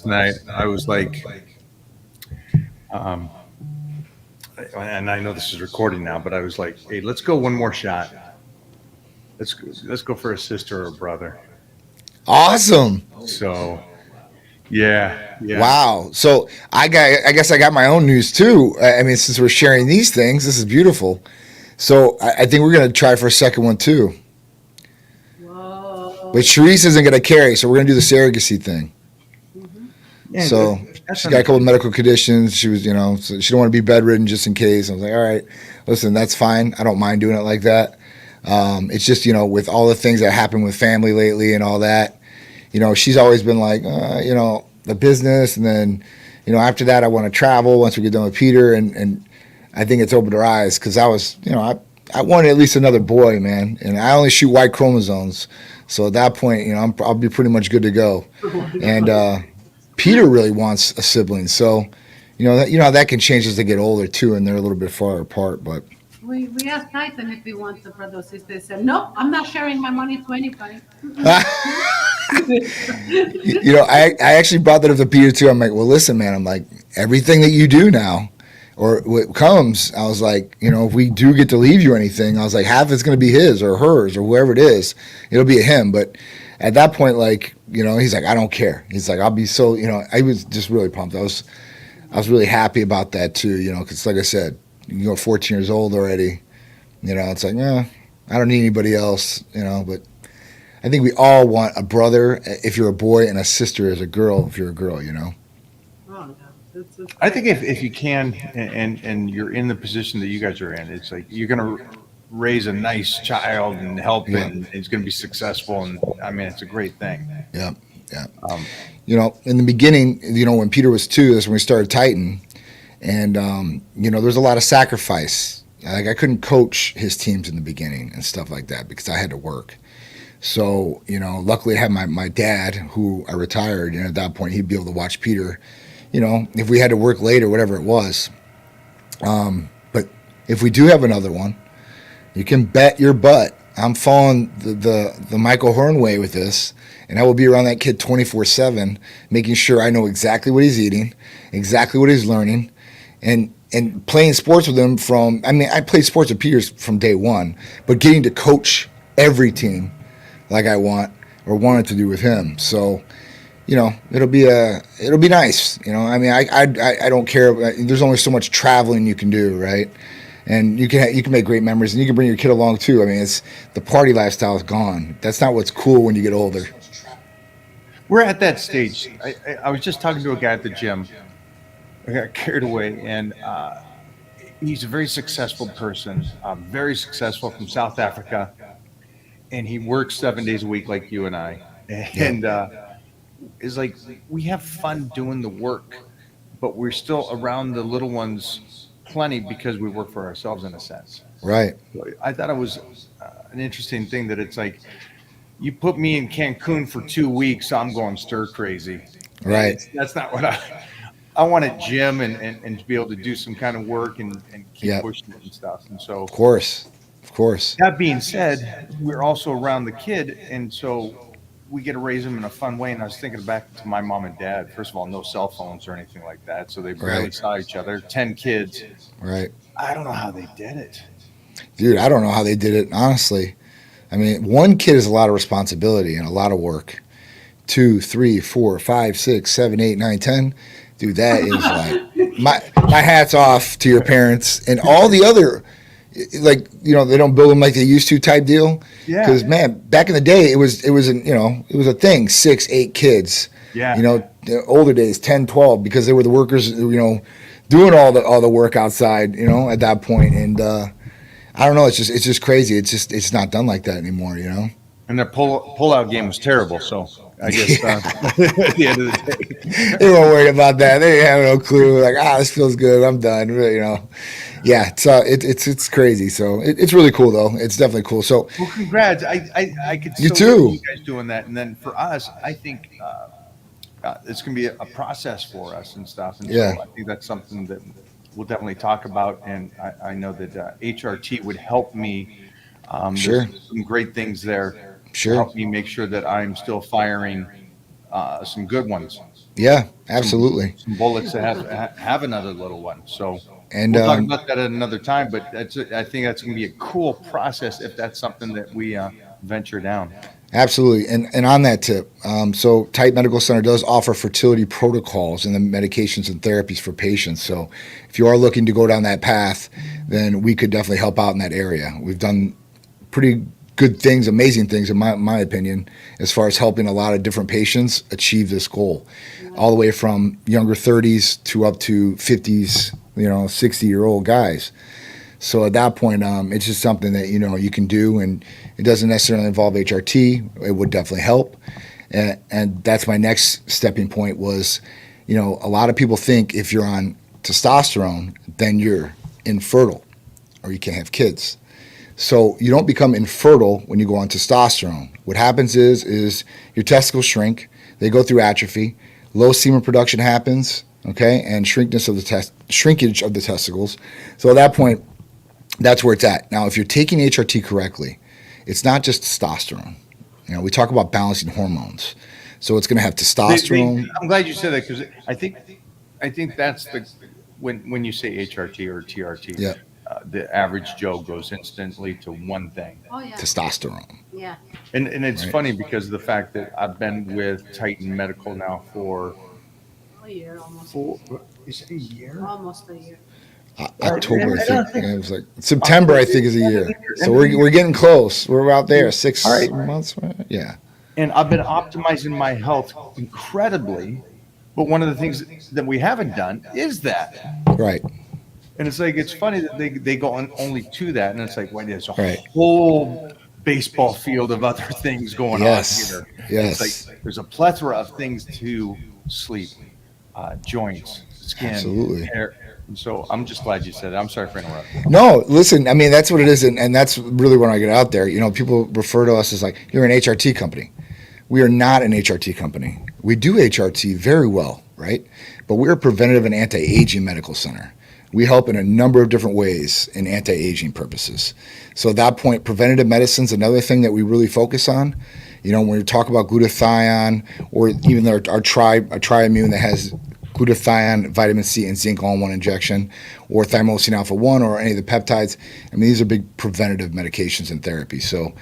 last night. I was like, um, and I know this is recording now, but I was like, hey, let's go one more shot. Let's go for a sister or a brother. Awesome. So yeah, yeah. Wow. So I guess I got my own news too. I mean, since we're sharing these things, this is beautiful. So I think we're gonna try for a second one too. But Whoa. Sharice isn't gonna carry, so we're gonna do the surrogacy thing. Hmm. Yeah, So that's she's got a couple of understandable. medical conditions. She was, so she don't want to be bedridden just in case. I was like, all right, listen, that's fine. I don't mind doing it like that. It's just, with all the things that happen with family lately and all that, she's always been like, the business. And then, after that, I want to travel once we get done with Peter. And I think it's opened her eyes because I wanted at least another boy, man. And I only shoot Y chromosomes. So at that point, I'll be pretty much good to go. Oh my And God. Peter really wants a sibling. So, how that can change as they get older too, and they're a little bit far apart. But We asked Titan if he wants a brother or sister. He said, no, I'm not sharing my money to anybody. Mm-mm. I actually brought that up to Peter too. I'm like, well, listen, man. I'm like, everything that you do now, or what comes, I was like, if we do get to leave you anything, I was like, half it's going to be his or hers or whoever it is. It'll be a him. But at that point, like, he's like, I don't care. He's like, I'll be so, I was just really pumped. I was really happy about that too, because like I said, 14 years old already. It's like, I don't need anybody else, but I think we all want a brother if you're a boy and a sister as a girl if you're a girl. Oh, no. It's I think great. if you can and you're in the position that you guys are in, it's like you're gonna raise a nice child and help, Yeah, and it's gonna be successful. And I mean, it's a great thing. yeah, yeah. Um, In the beginning, when Peter was 2, that's when we started Titan, and there's a lot of sacrifice. Like I couldn't coach his teams in the beginning and stuff like that because I had to work. So luckily I had my dad who I retired, and at that point he'd be able to watch Peter. If we had to work late or whatever it was. But if we do have another one, you can bet your butt I'm following the Michael Hearn way with this, and I will be around that kid 24/7, making sure I know exactly what he's eating, exactly what he's learning, and playing sports with him from. I mean, I played sports with Peters from day one, but getting to coach every team like I want or wanted to do with him. So it'll be nice. I mean, I don't care. There's only so much traveling you can do, right? And you can make great memories, and you can bring your kid along too. I mean, it's the party lifestyle is gone. That's not what's cool when you get older. we're at that stage. I was just talking to a guy at the gym. I got carried away, and he's a very successful person, very successful from South Africa, and he works 7 days a week like you and I. Yep. And is like we have fun doing the work, but we're still around the little ones plenty because we work for ourselves in a sense. Right. So I thought it was an interesting thing that it's like you put me in Cancun for 2 weeks, I'm going stir crazy. Right. That's not what I want a gym and to be able to do some kind of work and keep Yep. pushing it and stuff. And so Of course. Of course. that being said, we're also around the kid, and so we get to raise him in a fun way. And I was thinking back to my mom and dad. First of all, no cell phones or anything like that, so they barely Right. saw each other. 10 kids. Right. I don't know how they did it. Dude, I don't know how they did it, honestly. I mean, one kid is a lot of responsibility and a lot of work. Two, three, four, five, six, seven, eight, nine, 10. Dude, that is like my hat's off to your parents and all the other like they don't build them like they used to type deal. Yeah, Because man, back in the day, it was a thing. 6, 8 kids. yeah. The older days 10, 12 because they were the workers. Doing all the work outside. At that point, and I don't know. It's just crazy. It's not done like that anymore. And their pull out game was terrible. So I guess at the end of the day, They weren't worried about that. They didn't have no clue. Like, this feels good. I'm done. Yeah. It's crazy. So it's really cool though. It's definitely cool. So well, congrats. I could you still look at too. you guys doing that, and then for us, I think it's going to be a process for us and stuff. And Yeah. so I think that's something that we'll definitely talk about. And I know that HRT would help me. There's Sure. some great things there to Sure. help me make sure that I'm still firing some good ones. Yeah, absolutely. some bullets to have another little one. So And we'll talk about that at another time. But I think that's going to be a cool process if that's something that we venture down. absolutely. And on that tip, so Titan Medical Center does offer fertility protocols and the medications and therapies for patients. So if you are looking to go down that path, then we could definitely help out in that area. We've done pretty good things, amazing things, in my opinion, as far as helping a lot of different patients achieve this goal, all the way from younger 30s to up to 50s, 60-year-old guys. So at that point, it's just something that you can do, and it doesn't necessarily involve HRT. It would definitely help, and that's my next stepping point. Was, a lot of people think if you're on testosterone, then you're infertile, or you can't have kids. So you don't become infertile when you go on testosterone. What happens is your testicles shrink, they go through atrophy, low semen production happens, okay, and shrinkage of the testicles. So at that point, that's where it's at. Now, if you're taking HRT correctly, it's not just testosterone. We talk about balancing hormones. So it's going to have testosterone. I'm glad you said that, because I think that's when you say HRT or TRT, Yeah. The average Joe goes instantly to one thing. Oh, yeah. Testosterone. Yeah. And it's Right. funny because of the fact that I've been with Titan Medical now for A year almost. is it a year? Almost a year. October, I think. It was like September, I think, is a year. So we're getting close. We're out there, 6 All right. months. Yeah. And I've been optimizing my health incredibly. But one of the things that we haven't done is that. Right. And it's like, it's funny that they go on only to that. And it's like, wait, there's a Right. whole baseball field of other things going Yes. on here. Yes. It's like there's a plethora of things to sleep, joints, skin, Absolutely. hair. And so I'm just glad you said it. I'm sorry for interrupting. No, listen, I mean, that's what it is. And that's really when I get out there. People refer to us as like, you're an HRT company. We are not an HRT company. We do HRT very well, right? But we're a preventative and anti-aging medical center. We help in a number of different ways in anti-aging purposes. So at that point, preventative medicine is another thing that we really focus on. When we talk about glutathione, or even our Triimmune that has glutathione, vitamin C, and zinc all in one injection, or thymosin alpha 1, or any of the peptides. I mean, these are big preventative medications and therapy. So,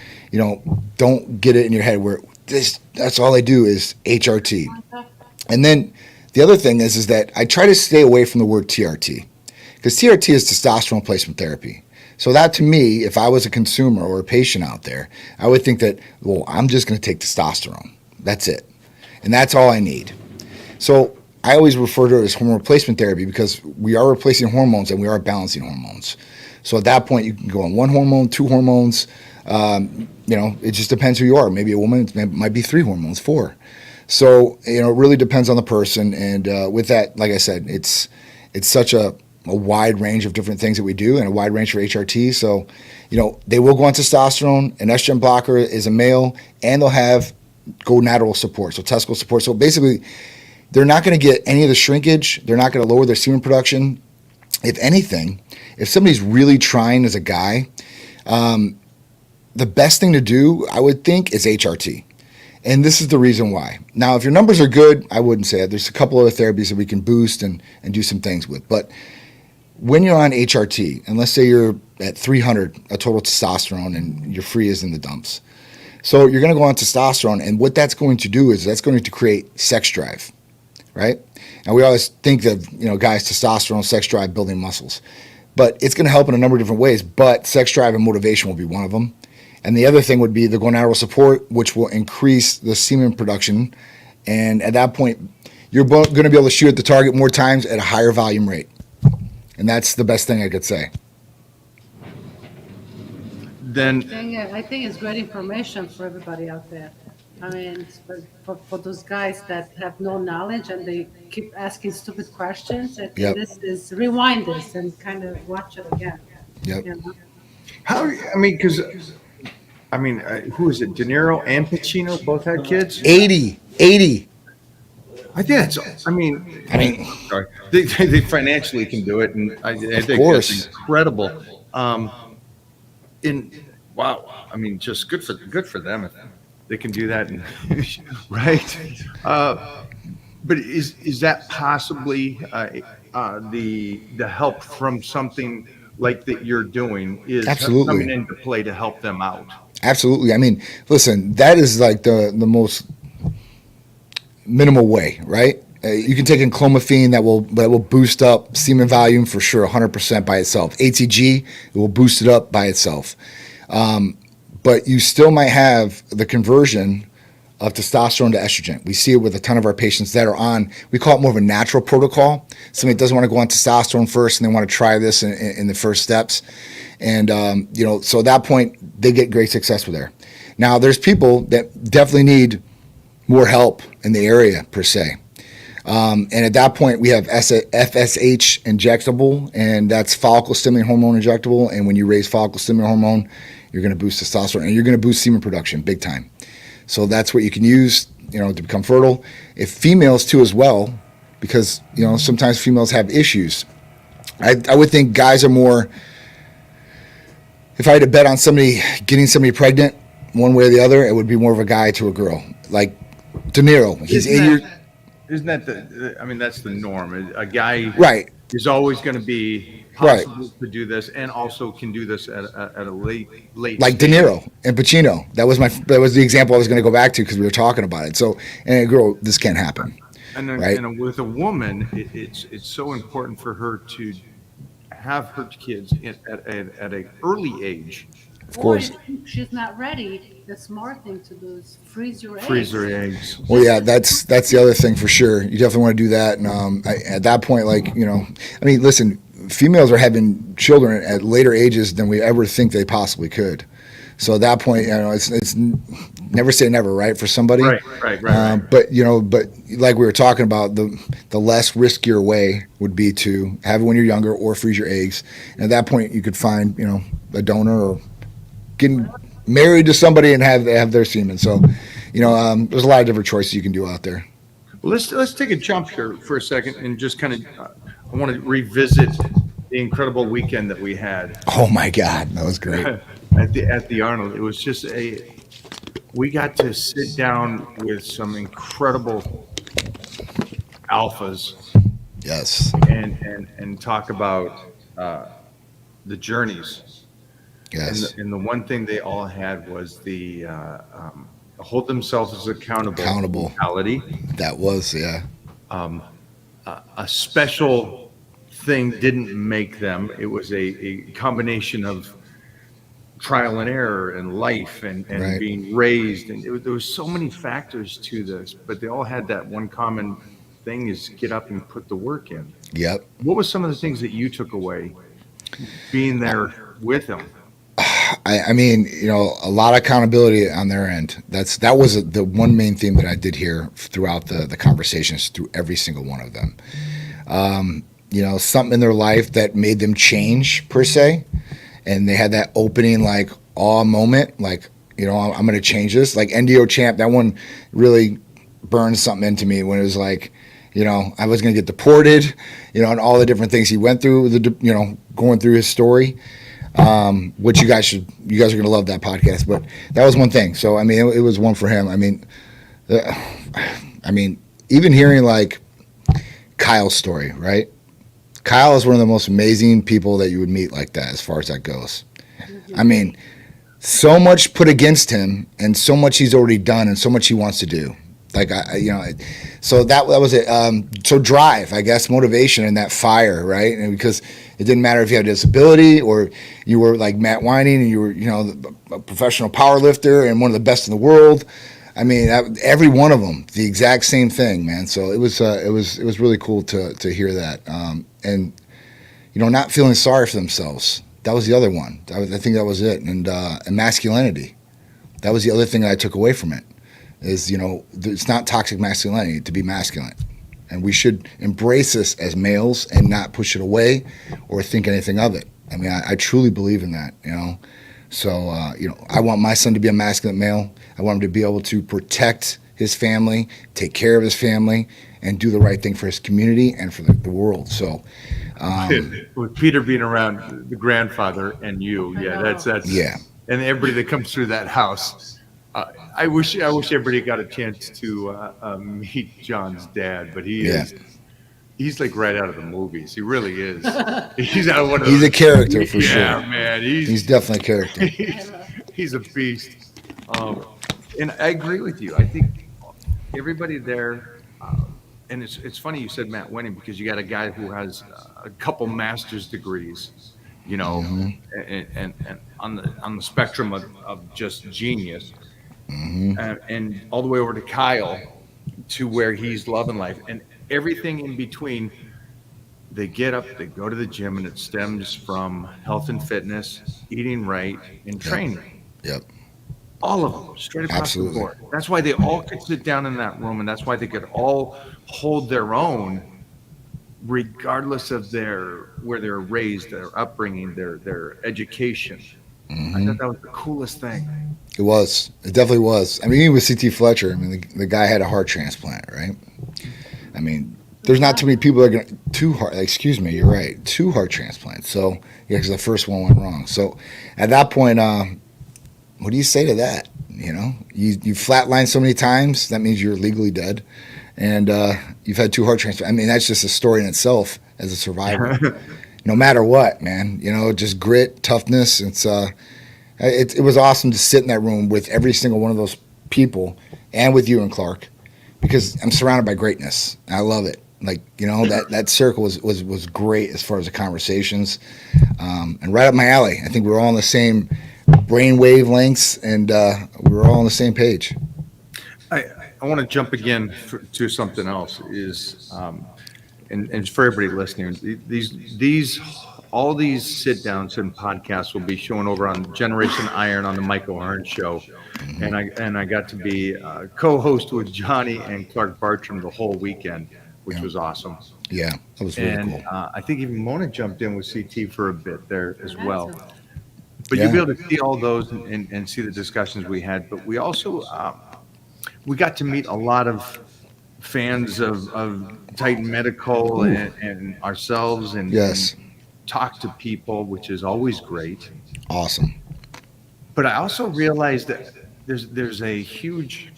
don't get it in your head where that's all I do is HRT. And then the other thing is that I try to stay away from the word TRT, because TRT is testosterone replacement therapy. So that, to me, if I was a consumer or a patient out there, I would think that, well, I'm just going to take testosterone. That's it. And that's all I need. So I always refer to it as hormone replacement therapy, because we are replacing hormones and we are balancing hormones. So at that point, you can go on one hormone, two hormones. It just depends who you are. Maybe a woman, it might be 3 hormones, 4. So, it really depends on the person. And with that, like I said, it's such a wide range of different things that we do, and a wide range for HRT. So, they will go on testosterone. An estrogen blocker is a male, and they'll have gonadal support, so testicle support. So basically, they're not going to get any of the shrinkage. They're not going to lower their semen production. If anything, if somebody's really trying as a guy, the best thing to do, I would think, is HRT. And this is the reason why. Now, if your numbers are good, I wouldn't say it. There's a couple other therapies that we can boost and do some things with. But when you're on HRT, and let's say you're at 300, a total testosterone, and your free is in the dumps. So you're going to go on testosterone, and what that's going to do is that's going to create sex drive, right? And we always think that, guys, testosterone, sex drive, building muscles. But it's going to help in a number of different ways, but sex drive and motivation will be one of them. And the other thing would be the gonadal support, which will increase the semen production. And at that point, you're going to be able to shoot at the target more times at a higher volume rate. And that's the best thing I could say. Then I think it's great information for everybody out there. I mean, for those guys that have no knowledge and they keep asking stupid questions, I think Yep. this is rewind this and kind of watch it again. Yep. Who is it? De Niro and Pacino both had kids. 80. I think that's. Sorry. They financially can do it, and I think course. that's incredible. Wow. Just good for them if they can do that. Right. But is that possibly the help from something like that you're doing is coming Absolutely. into play to help them out? Absolutely. I mean, listen, that is like the most minimal way, right? You can take in clomiphene that will boost up semen volume for sure, 100% by itself. ATG, it will boost it up by itself. But you still might have the conversion of testosterone to estrogen. We see it with a ton of our patients that are on, we call it more of a natural protocol. Somebody doesn't want to go on testosterone first and they want to try this in the first steps. And, so at that point, they get great success with there. Now, there's people that definitely need more help in the area, per se. And at that point, we have FSH injectable, and that's follicle stimulating hormone injectable. And when you raise follicle stimulating hormone, you're going to boost testosterone and you're going to boost semen production big time. So that's what you can use, to become fertile. If females too as well, because sometimes females have issues. I would think guys are more. If I had to bet on getting somebody pregnant, one way or the other, it would be more of a guy to a girl. Like De Niro, he's 8 years. Isn't that I mean, that's the norm. A guy Right. is always going to be Right. possible to do this, and also can do this at a late Like De stage. Niro and Pacino. That was the example I was going to go back to because we were talking about it. So, and a girl, this can't happen. And then, Right. and with a woman, it's so important for her to have her kids at an early age. Of course. Or if she's not ready, the smart thing to do is freeze your Freeze eggs. their eggs. Well, yeah, that's the other thing for sure. You definitely want to do that. And at that point, I mean, listen, females are having children at later ages than we ever think they possibly could. So at that point, it's never say never, right? For somebody, Right. But like we were talking about, the less riskier way would be to have it when you're younger or freeze your eggs. And at that point, you could find a donor or getting married to somebody and have their semen. So, there's a lot of different choices you can do out there. Well, let's take a jump here for a second and just kind of I want to revisit the incredible weekend that we had Oh my God, that was great. at the Arnold. It was just we got to sit down with some incredible alphas Yes, and talk about the journeys. yes, And the one thing they all had was the hold themselves as accountable mentality. that was yeah. A special thing didn't make them. It was a combination of trial and error and life and Right. being raised. And there was so many factors to this, but they all had that one common thing is get up and put the work in. Yep. What was some of the things that you took away being there with them? I mean, a lot of accountability on their end. That was the one main theme that I did hear throughout the conversations through every single one of them. Something in their life that made them change per se, and they had that opening like awe moment, like I'm going to change this. Like NDO Champ, that one really burned something into me when it was like, I was going to get deported, and all the different things he went through, going through his story. Which you guys are going to love that podcast, but that was one thing. So, I mean, it was one for him. I mean, even hearing like Kyle's story, right? Kyle is one of the most amazing people that you would meet like that, as far as that goes. I mean, so much put against him and so much he's already done and so much he wants to do. Like, so that was it. So drive, I guess, motivation and that fire, right? And because it didn't matter if you had a disability or you were like Matt Whining and you were, a professional power lifter and one of the best in the world. I mean, every one of them, the exact same thing, man. So it was really cool to hear that. And, not feeling sorry for themselves. That was the other one. I think that was it. And masculinity. That was the other thing that I took away from it. Is it's not toxic masculinity to be masculine, and we should embrace this as males and not push it away or think anything of it. I mean, I truly believe in that. So I want my son to be a masculine male. I want him to be able to protect his family, take care of his family, and do the right thing for his community and for the world. So With Peter being around the grandfather and you, yeah, that's yeah. and everybody that comes through that house. I wish everybody got a chance to meet John's dad, but Yeah. he's like right out of the movies. He really is. He's out of one of He's those. a character for Yeah, sure. man. He's definitely a character. He's a beast. And I agree with you. I think everybody there, and it's funny you said Matt Wenning because you got a guy who has a couple master's degrees, you know, and on the spectrum of just genius, and all the way over to Kyle, to where he's loving life and everything in between. They get up, they go to the gym, and it stems from health and fitness, eating right, and training. Yep. All of them, straight across Absolutely. the board. That's why they all could sit down in that room, and that's why they could all hold their own, regardless of where they're raised, their upbringing, their education. I thought that was the coolest thing. It was. It definitely was. I mean, even with CT Fletcher, I mean, the guy had a heart transplant, right? I mean, there's not too many people that are going to, you're right, 2 heart transplants. So, yeah, because the first one went wrong. So, at that point, what do you say to that? You know, you flatlined so many times, that means you're legally dead. And you've had 2 heart transplants. I mean, that's just a story in itself as a survivor. No matter what, man, you know, just grit, toughness. It was awesome to sit in that room with every single one of those people and with you and Clark, because I'm surrounded by greatness. I love it. Like, you know, that circle was great as far as the conversations, and right up my alley. I think we were all on the same brain wavelengths, and we were all on the same page. I want to jump again to something else is, and for everybody listening, all these sit downs and podcasts will be shown over on Generation Iron on the Michael Hearn Show, and I got to be co-host with Johnny and Clark Bartram the whole weekend, which was awesome. Yeah, that was really cool. I think even Mona jumped in with CT for a bit there as well. That's But Yeah. you'll be able to see all those and see the discussions we had. But we also we got to meet a lot of fans of Titan Medical and ourselves, and Yes. talk to people, which is always great. Awesome. But I also realized that there's a huge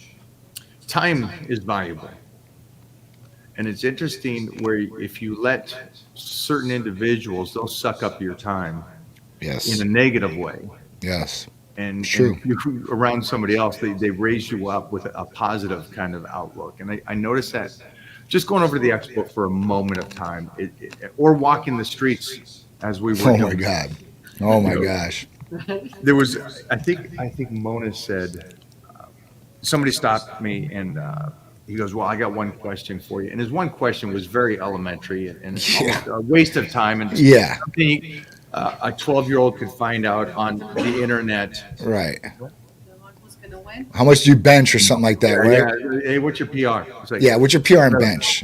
time is valuable. And it's interesting where if you let certain individuals, they'll suck up your time Yes. in a negative way. Yes. And, True. and you around somebody else, they raise you up with a positive kind of outlook. And I noticed that just going over to the expo for a moment of time, or walking the streets as we were Oh my doing. God. Oh my You know, gosh. There was, I think Mona said, somebody stopped me and he goes, well, I got one question for you. And his one question was very elementary and almost a waste of time. And Yeah. something a 12-year-old could find out on the internet. Right. the one who's gonna win. How much do you bench or something like that, right? Yeah, hey, what's your PR? It's like, Yeah. What's your PR and bench?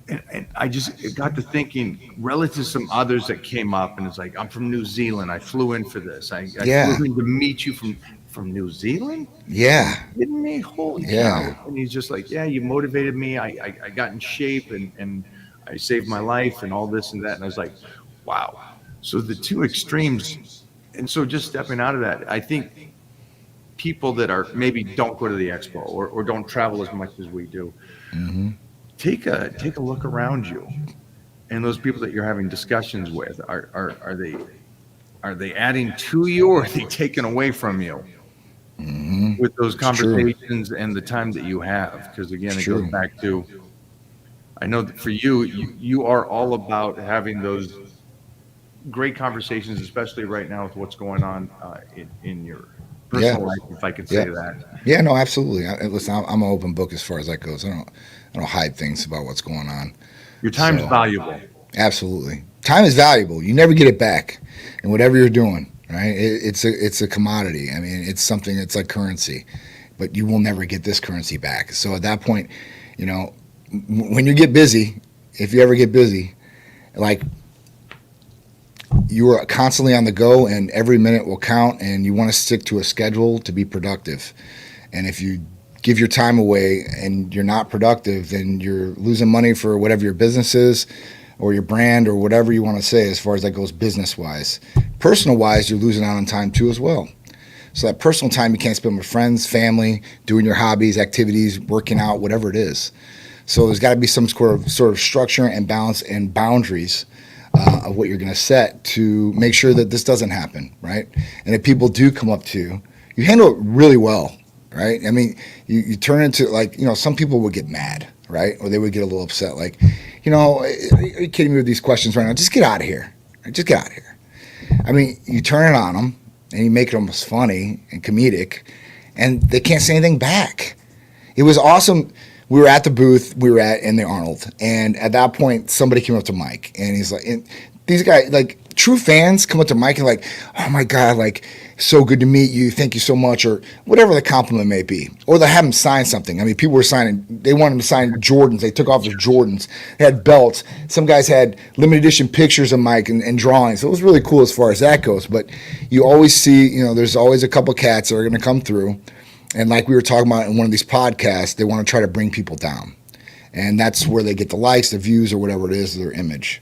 And I just got to thinking relative to some others that came up, and it's like, I'm from New Zealand. I flew in for this. I Yeah. flew in to meet you from New Zealand? Yeah. Kidding me? Holy Yeah. cow. And he's just like, yeah, you motivated me. I got in shape and I saved my life and all this and that. And I was like, wow. So the two extremes. And so just stepping out of that, I think people that are maybe don't go to the expo or don't travel as much as we do, take a look around you. And those people that you're having discussions with, are they adding to you, or are they taking away from you? With those It's true. conversations and the time that you have, because again, It's it true. goes back to, I know that for you are all about having those great conversations, especially right now with what's going on in your personal Yeah. life, if I could say Yeah. that. Yeah, no, absolutely. Listen, I'm an open book as far as that goes. I don't hide things about what's going on. Your time's So- valuable. Absolutely, time is valuable. You never get it back, and whatever you're doing, right? It's a commodity. I mean, it's something that's like currency, but you will never get this currency back. So at that point, you know, when you get busy, if you ever get busy, like you are constantly on the go, and every minute will count, and you want to stick to a schedule to be productive. And if you give your time away and you're not productive, then you're losing money for whatever your business is or your brand or whatever you want to say as far as that goes business wise. Personal wise, you're losing out on time too as well. So that personal time you can't spend with friends, family, doing your hobbies, activities, working out, whatever it is. So there's got to be some sort of structure and balance and boundaries of what you're going to set to make sure that this doesn't happen, right? And if people do come up to you, you handle it really well, right? I mean, you turn into like, some people would get mad, right? Or they would get a little upset, like, are you kidding me with these questions right now? Just get out of here. Just get out of here. I mean, you turn it on them and you make it almost funny and comedic, and they can't say anything back. It was awesome. We were at the booth we were at in the Arnold, and at that point, somebody came up to Mike, and he's like, and these guys, like true fans, come up to Mike and like, oh my God, like, so good to meet you, thank you so much, or whatever the compliment may be. Or they have him sign something. I mean, people were signing, they wanted him to sign Jordans. They took off their Jordans. They had belts. Some guys had limited edition pictures of Mike and drawings. So it was really cool as far as that goes. But you always see, there's always a couple cats that are going to come through. And like we were talking about in one of these podcasts, they want to try to bring people down. And that's where they get the likes, the views, or whatever it is, their image.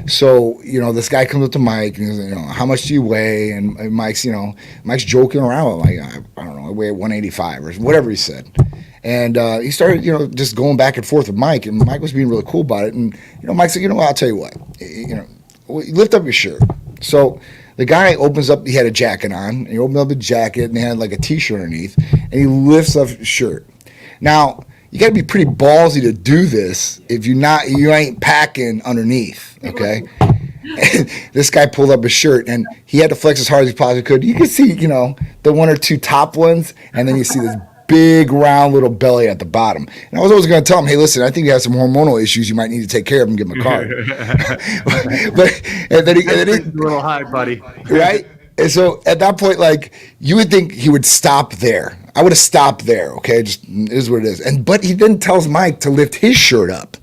So, this guy comes up to Mike and he's like, how much do you weigh? And Mike's joking around. Like, I don't know, I weigh 185 or whatever he said. And he started, just going back and forth with Mike. And Mike was being really cool about it. And, Mike said, I'll tell you what, lift up your shirt. So the guy opens up, he had a jacket on. And he opened up the jacket and he had like a T-shirt underneath. And he lifts up his shirt. Now, you got to be pretty ballsy to do this if you ain't packing underneath, okay? And this guy pulled up his shirt and he had to flex as hard as he possibly could. You could see, the one or two top ones, and then you see this big round little belly at the bottom. And I was always going to tell him, hey, listen, I think you have some hormonal issues. You might need to take care of them. Give him a card. and then he a little high, buddy. Right? And so at that point, like, you would think he would stop there. I would have stopped there, okay? Just is what it is. But he then tells Mike to lift his shirt up.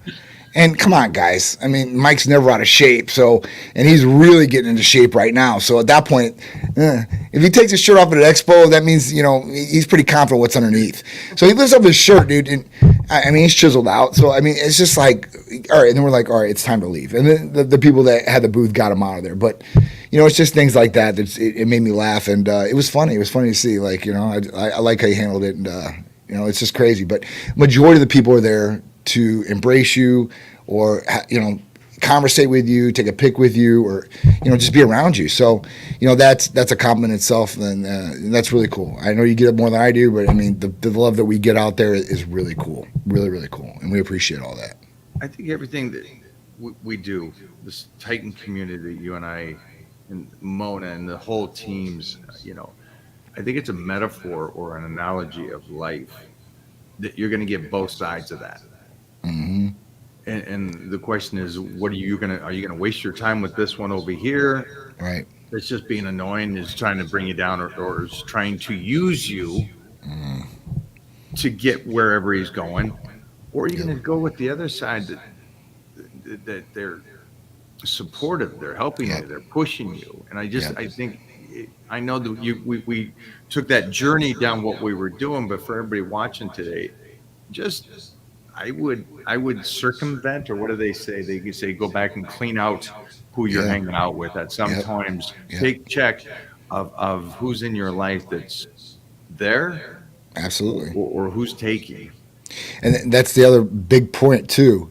And come on, guys. I mean, Mike's never out of shape. And he's really getting into shape right now. So at that point, if he takes his shirt off at an expo, that means, he's pretty confident what's underneath. So he lifts up his shirt, dude. And I mean, he's chiseled out. So, I mean, it's just like, all right. And then we're like, all right, it's time to leave. And then the people that had the booth got him out of there. But, it's just things like that. It made me laugh. And it was funny. It was funny to see, like, I like how you handled it. And, it's just crazy. But majority of the people are there to embrace you or, conversate with you, take a pic with you, or, just be around you. So, that's a compliment itself. And that's really cool. I know you get it more than I do, but I mean, the love that we get out there is really cool. Really, really cool. And we appreciate all that. I think everything that we do, this Titan community, you and I, and Mona and the whole teams, I think it's a metaphor or an analogy of life that you're going to get both sides of that. Mm-hmm. And the question is, are you going to waste your time with this one over here? Right. It's just being annoying, is trying to bring you down, or is trying to use you to get wherever he's going, or are you going to go with the other side that they're supportive, they're helping you, they're pushing you? And I think, I know that we took that journey down what we were doing, but for everybody watching today, I would circumvent, or what do they say? They say go back and clean out who you're hanging out with at some times. Take check of who's in your life that's there, absolutely, or who's taking. And that's the other big point too.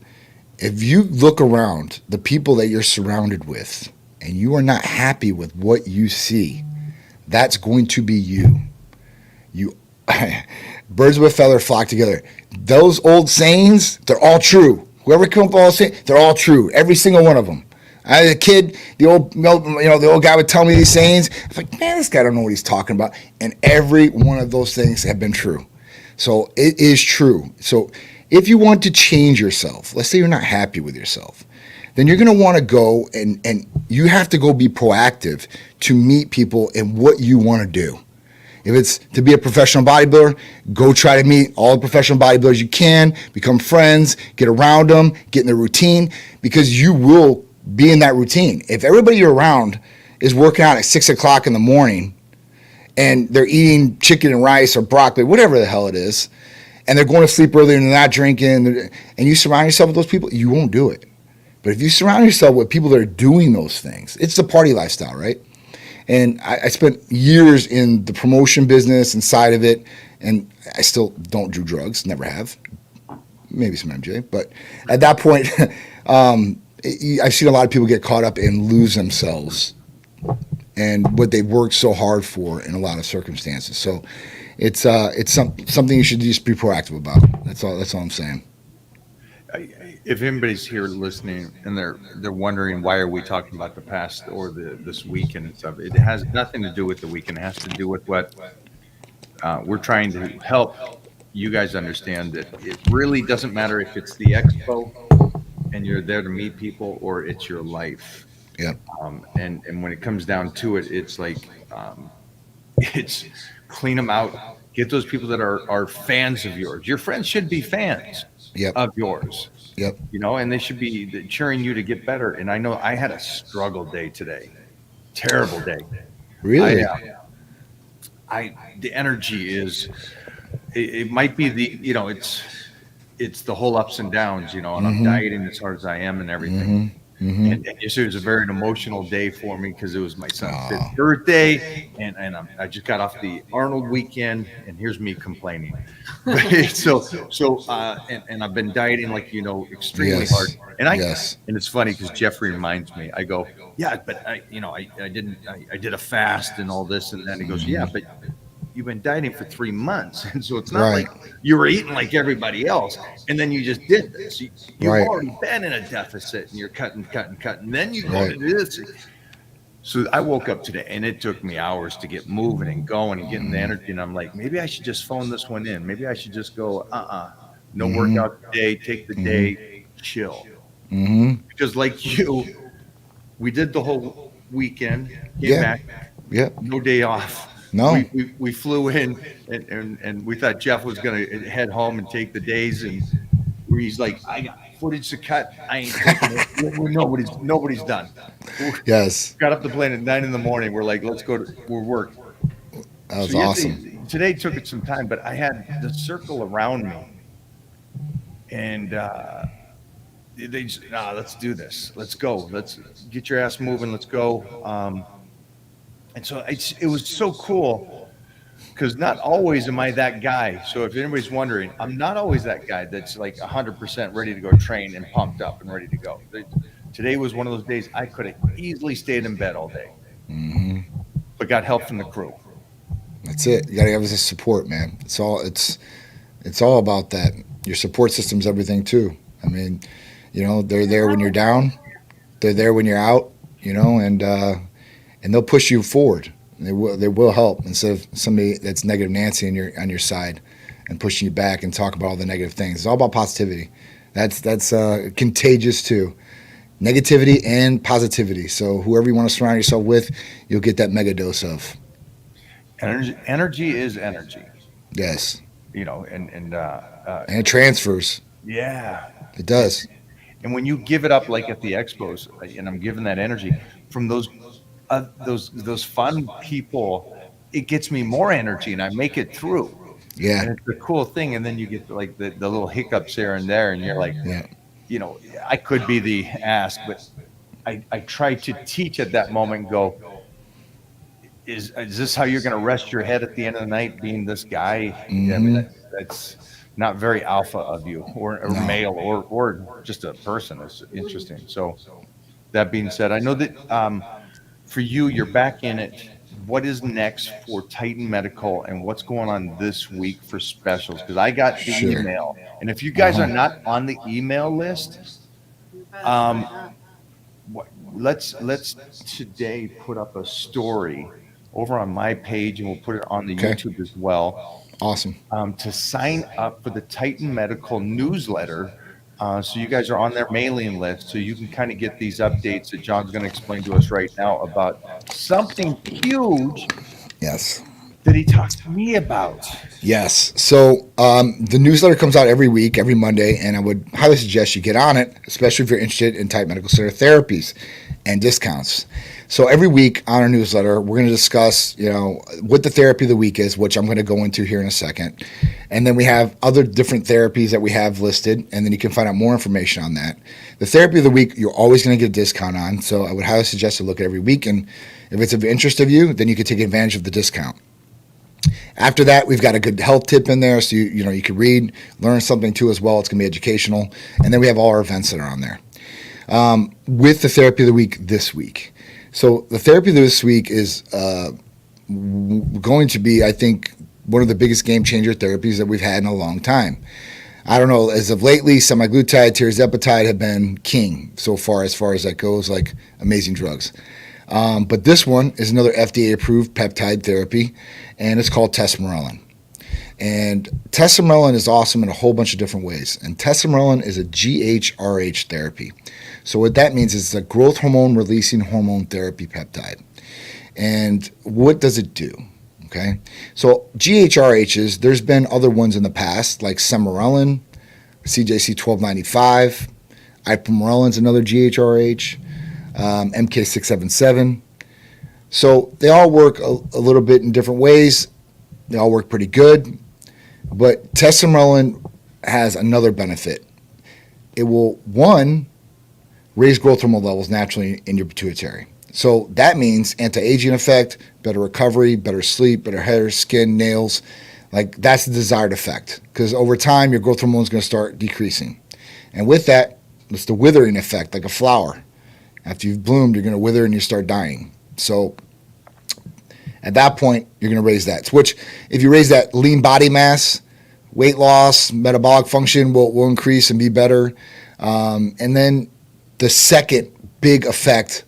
If you look around the people that you're surrounded with and you are not happy with what you see, that's going to be you. Birds of a feather flock together. Those old sayings, they're all true. Whoever come up with all saying, they're all true. Every single one of them. I was a kid, the old guy would tell me these sayings. I was like, man, this guy don't know what he's talking about. And every one of those things have been true. So it is true. So if you want to change yourself, let's say you're not happy with yourself, then you're going to want to go and you have to go be proactive to meet people in what you want to do. If it's to be a professional bodybuilder, go try to meet all the professional bodybuilders you can, become friends, get around them, get in their routine, because you will be in that routine. If everybody you're around is working out at 6 o'clock in the morning and they're eating chicken and rice or broccoli, whatever the hell it is, and they're going to sleep early and they're not drinking, and you surround yourself with those people, you won't do it. But if you surround yourself with people that are doing those things, it's the party lifestyle, right? And I spent years in the promotion business inside of it, and I still don't do drugs, never have. Maybe some MJ, but at that point, I've seen a lot of people get caught up and lose themselves and what they worked so hard for in a lot of circumstances. So it's something you should just be proactive about. That's all. That's all I'm saying. If anybody's here listening and they're wondering why are we talking about the past or this weekend and stuff, it has nothing to do with the weekend. It has to do with what we're trying to help you guys understand, that it really doesn't matter if it's the expo and you're there to meet people or it's your life. Yep. And when it comes down to it, it's like it's clean them out. Get those people that are fans of yours. Your friends should be fans Yep. of yours. Yep. You know, and they should be cheering you to get better. And I know I had a struggle day today, terrible day. Really? The energy is, it might be it's the whole ups and downs, and I'm dieting as hard as I am and everything. And yesterday was a very emotional day for me because it was my son's 5th birthday, and I just got off the Arnold weekend, and here's me complaining. And I've been dieting extremely Yes. hard, and Yes. and it's funny because Jeffrey reminds me. I go, yeah, but I did a fast and all this and that. He goes, yeah, but you've been dieting for 3 months, and so it's not Right. like you were eating like everybody else, and then you just did this. You've Right. already been in a deficit, and you're cutting, and then you go Right. to this. So I woke up today, and it took me hours to get moving and going and getting the energy. And I'm like, maybe I should just phone this one in. Maybe I should just go, no workout today. Take the day, chill. Because like you, we did the whole weekend, came Yeah. back, Yep. no day off. No. We flew in, and we thought Jeff was going to head home and take the days, and he's like, I got footage to cut. I ain't taking it. Nobody's done. Yes. Got up the plane at 9 a.m. We're like, let's go to work. That was So awesome. today took it some time, but I had the circle around me, and they just, let's do this. Let's go. Let's get your ass moving. Let's go. And so it was so cool because not always am I that guy. So if anybody's wondering, I'm not always that guy that's like 100% ready to go train and pumped up and ready to go. Today was one of those days I could have easily stayed in bed all day, but got help from the crew. That's it. You got to have this support, man. It's all about that. Your support system's everything too. I mean, they're there when you're down. They're there when you're out. And they'll push you forward. They will help instead of somebody that's negative Nancy on your side and pushing you back and talk about all the negative things. It's all about positivity. That's contagious too. Negativity and positivity. So whoever you want to surround yourself with, you'll get that mega dose of. Energy is energy. Yes. And it transfers. yeah. It does. And when you give it up, like at the expos, and I'm giving that energy from those fun people, it gets me more energy, and I make it through. Yeah. And it's a cool thing. And then you get like the little hiccups here and there, and you're like, Yeah. I could be the ass, but I try to teach at that moment and go, is this how you're going to rest your head at the end of the night, being this guy? I mean, that's not very alpha of you, or No. male, or just a person. It's interesting. So that being said, I know that for you, you're back in it. What is next for Titan Medical, and what's going on this week for specials? Because I got the Sure. email, and if you guys are not on the email list, let's today put up a story over on my page, and we'll put it on the Okay. YouTube as well, Awesome. to sign up for the Titan Medical newsletter. So you guys are on their mailing list, so you can kind of get these updates that John's going to explain to us right now about something huge Yes. that he talked to me about. Yes. So the newsletter comes out every week, every Monday, and I would highly suggest you get on it, especially if you're interested in Titan Medical Center therapies and discounts. So every week on our newsletter, we're going to discuss, what the therapy of the week is, which I'm going to go into here in a second. And then we have other different therapies that we have listed, and then you can find out more information on that. The therapy of the week, you're always going to get a discount on. So I would highly suggest to look at every week. And if it's of interest of you, then you can take advantage of the discount. After that, we've got a good health tip in there, so you can read, learn something too as well. It's going to be educational, and then we have all our events that are on there. With the therapy of the week this week, so the therapy of this week is going to be, I think, one of the biggest game changer therapies that we've had in a long time. I don't know, as of lately, semaglutide, tirzepatide have been king so far as that goes, like amazing drugs. But this one is another FDA-approved peptide therapy, and it's called tesamorelin. And tesamorelin is awesome in a whole bunch of different ways. And tesamorelin is a GHRH therapy. So what that means is it's a growth hormone-releasing hormone therapy peptide. And what does it do? Okay, so GHRHs, there's been other ones in the past, like sermorelin, CJC-1295, ipamorelin's another GHRH, MK677. So they all work a little bit in different ways. They all work pretty good. But tesamorelin has another benefit. It will, one, raise growth hormone levels naturally in your pituitary. So that means anti-aging effect, better recovery, better sleep, better hair, skin, nails. Like that's the desired effect. Because over time, your growth hormone is going to start decreasing. And with that, it's the withering effect, like a flower. After you've bloomed, you're going to wither and you start dying. So at that point, you're going to raise that. Which, if you raise that lean body mass, weight loss, metabolic function will increase and be better. And then the second big effect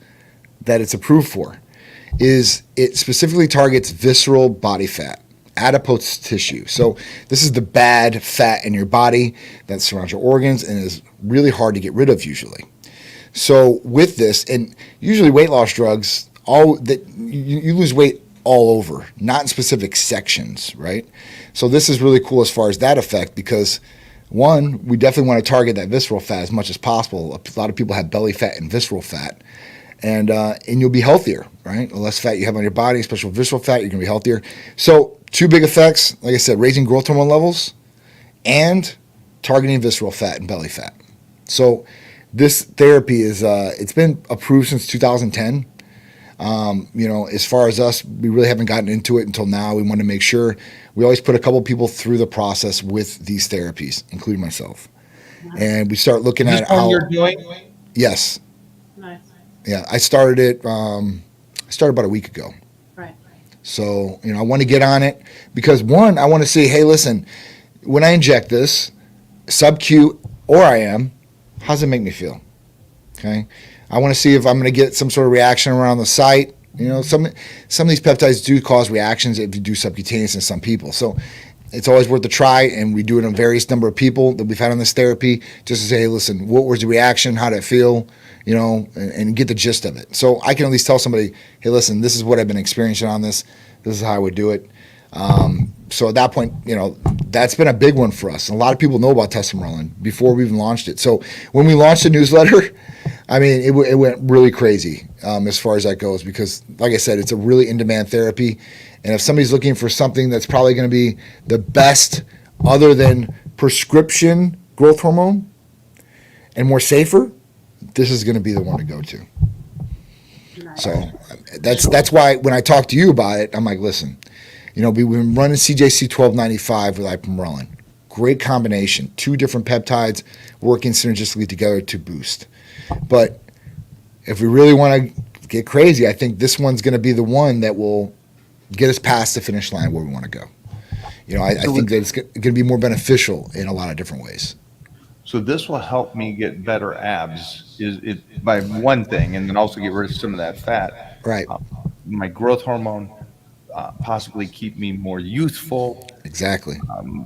that it's approved for is it specifically targets visceral body fat, adipose tissue. So this is the bad fat in your body that surrounds your organs and is really hard to get rid of usually. So with this, and usually weight loss drugs, you lose weight all over, not in specific sections, right? So this is really cool as far as that effect because, one, we definitely want to target that visceral fat as much as possible. A lot of people have belly fat and visceral fat, and you'll be healthier, right? The less fat you have on your body, especially visceral fat, you're going to be healthier. So two big effects, like I said, raising growth hormone levels and targeting visceral fat and belly fat. So this therapy is it's been approved since 2010. As far as us, we really haven't gotten into it until now. We want to make sure we always put a couple people through the process with these therapies, including myself. And we start looking at how you're doing. Yes. Nice. Yeah, I started it. I started about a week ago. Right. So I want to get on it because one, I want to see, hey, listen, when I inject this, sub-Q or IM, how does it make me feel? Okay. I want to see if I'm going to get some sort of reaction around the site. Some of these peptides do cause reactions if you do subcutaneous in some people. So it's always worth a try, and we do it on various number of people that we've had on this therapy just to say, hey, listen, what was the reaction? How did it feel? And get the gist of it. So I can at least tell somebody, hey, listen, this is what I've been experiencing on this. This is how I would do it. So at that point, that's been a big one for us. And a lot of people know about tesamorelin before we even launched it. So when we launched the newsletter, I mean, it went really crazy as far as that goes because, like I said, it's a really in-demand therapy. And if somebody's looking for something that's probably going to be the best other than prescription growth hormone and more safer, this is going to be the one to go to. Nice. So that's why when I talk to you about it, I'm like, listen, we've been running CJC-1295 with ipamorelinn. Great combination. Two different peptides working synergistically together to boost. But if we really want to get crazy, I think this one's going to be the one that will get us past the finish line where we want to go. I think that it's going to be more beneficial in a lot of different ways. So this will help me get better abs is it by one thing, and then also get rid of some of that fat. Right. My growth hormone possibly keep me more youthful. Exactly.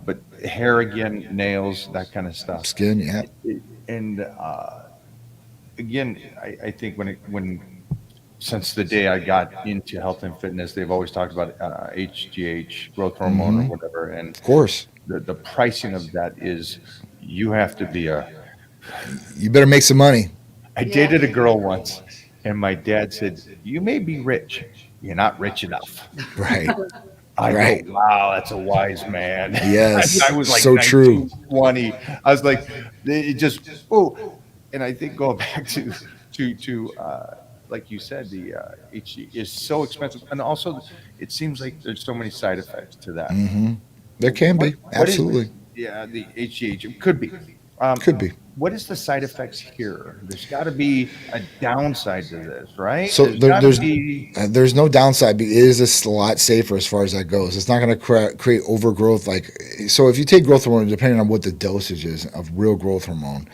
But hair again, nails, that kind of stuff. Skin, yeah. And again, I think when since the day I got into health and fitness, they've always talked about HGH, growth hormone, or whatever, and Of course. the pricing of that is you have to be a. You better make some money. I dated a girl once, and my dad said, "You may be rich, you're not rich enough." Right. I Right. go, wow, that's a wise man. Yes. I was like So 19, true. 20. I was like, it just, oh, and I think going back to like you said, the HG is so expensive, and also it seems like there's so many side effects to that. There can be. What is Absolutely. yeah, the HGH it could be. Um, Could be. what is the side effects here? There's got to be a downside to this, right? So Gotta be. there's no downside. But it is a lot safer as far as that goes. It's not going to create overgrowth. So if you take growth hormone, depending on what the dosage is of real growth hormone,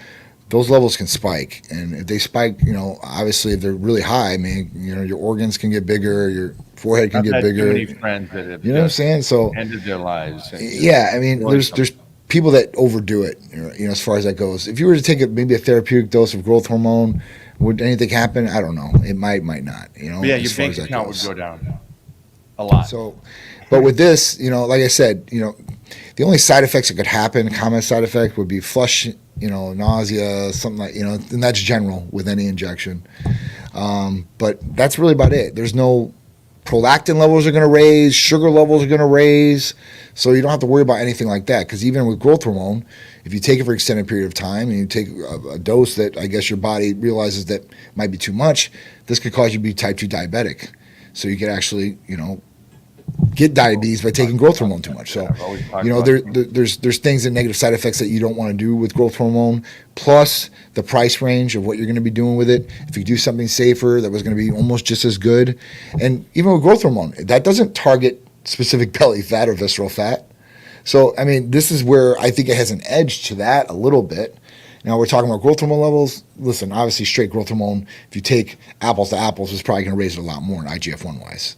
those levels can spike. And if they spike, obviously if they're really high, I mean, your organs can get bigger, your forehead can I've get had too bigger. many friends that have You know what I'm just saying? So ended their lives. And yeah, I mean, destroyed there's people that overdo it, as far as that goes. If you were to take maybe a therapeutic dose of growth hormone, would anything happen? I don't know. It might not. yeah, as your far bank as that account would goes. go down a lot. So, but with this, like I said, the only side effects that could happen, common side effect would be flush, nausea, something like, and that's general with any injection. But that's really about it. There's no prolactin levels are going to raise, sugar levels are going to raise. So you don't have to worry about anything like that. Because even with growth hormone, if you take it for an extended period of time and you take a dose that I guess your body realizes that might be too much, this could cause you to be type 2 diabetic. So you could actually, get diabetes by taking growth hormone too much. So, I've always talked about there's things and negative side effects that you don't want to do with growth hormone, plus the price range of what you're going to be doing with it. If you do something safer that was going to be almost just as good, and even with growth hormone, that doesn't target specific belly fat or visceral fat. So, I mean, this is where I think it has an edge to that a little bit. Now, we're talking about growth hormone levels. Listen, obviously, straight growth hormone, if you take apples to apples, is probably going to raise it a lot more in IGF-1 wise.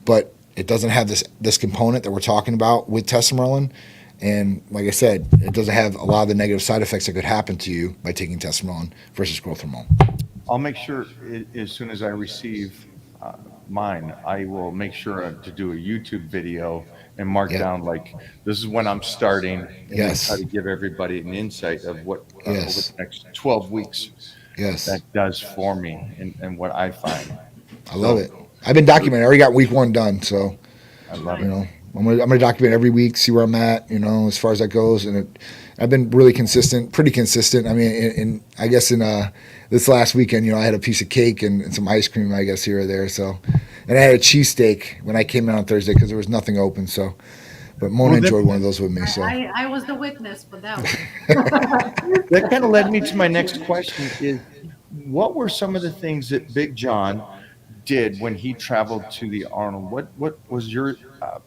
But it doesn't have this component that we're talking about with testosterone. And like I said, it doesn't have a lot of the negative side effects that could happen to you by taking testosterone versus growth hormone. I'll make sure as soon as I receive mine, I will make sure to do a YouTube video and mark Yeah. down like this is when I'm starting, and then Yes. try to give everybody an insight of what over Yes. the next 12 weeks Yes, that does for me and what I find. I love it. I've been documenting. I already got week 1 done, so I love you it. know I'm gonna document every week, see where I'm at, as far as that goes. And I've been really consistent, pretty consistent. I mean, I guess in this last weekend, I had a piece of cake and some ice cream, I guess here or there. So, and I had a cheesesteak when I came in on Thursday because there was nothing open. So, but Mona Well, that- enjoyed one of those with me. So I was the witness for that one. That kind of led me to my next question is what were some of the things that Big John did when he traveled to the Arnold? What was your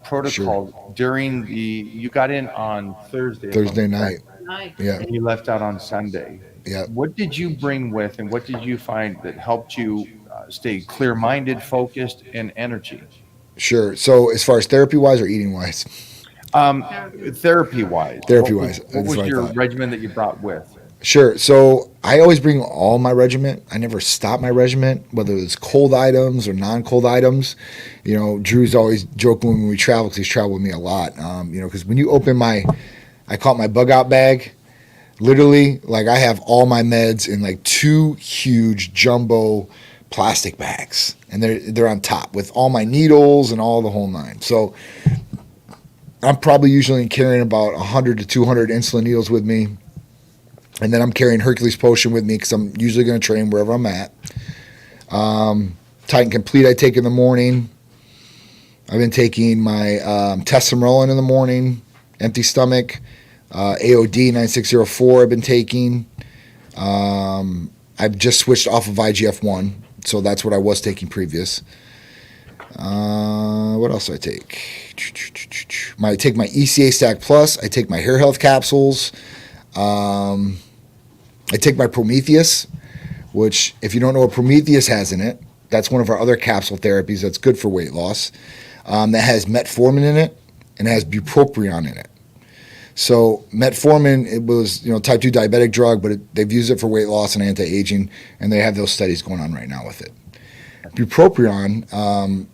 protocol during you got in on Thursday? if I'm Thursday correct, night, Nice. yeah, and you left out on Sunday. yeah. What did you bring with, and what did you find that helped you stay clear-minded, focused, and energy? Sure. So as far as therapy wise or eating wise, Therapy-wise. Therapy-wise, What that's was what I your thought. regimen that you brought with? sure. So I always bring all my regiment. I never stop my regiment, whether it's cold items or non-cold items. Drew's always joking when we travel because he's traveled with me a lot. Because when you open I call it my bug out bag. Literally, like I have all my meds in like 2 huge jumbo plastic bags, and they're on top with all my needles and all the whole nine. So I'm probably usually carrying about 100 to 200 insulin needles with me. And then I'm carrying Hercules Potion with me because I'm usually going to train wherever I'm at. Titan Complete I take in the morning. I've been taking my Testosterone in the morning, empty stomach. AOD 9604 I've been taking. I've just switched off of IGF-1, so that's what I was taking previous. What else do I take? I take my ECA Stack Plus. I take my hair health capsules. I take my Prometheus, which if you don't know what Prometheus has in it, that's one of our other capsule therapies that's good for weight loss. That has metformin in it and has bupropion in it. So metformin, it was type 2 diabetic drug, but they've used it for weight loss and anti-aging, and they have those studies going on right now with it. Bupropion,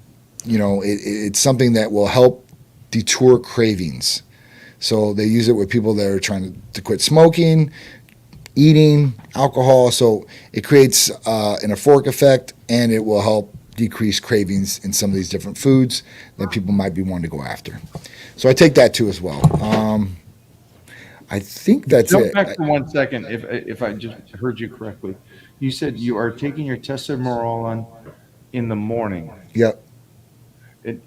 it's something that will help deter cravings. So they use it with people that are trying to quit smoking, eating, alcohol. So it creates an euphoric effect, and it will help decrease cravings in some of these different foods that people might be wanting to go after. So I take that too as well. I think that's Jump it. back for 1 second, if I just heard you correctly. You said you are taking your testosterone in the morning. Yep. It,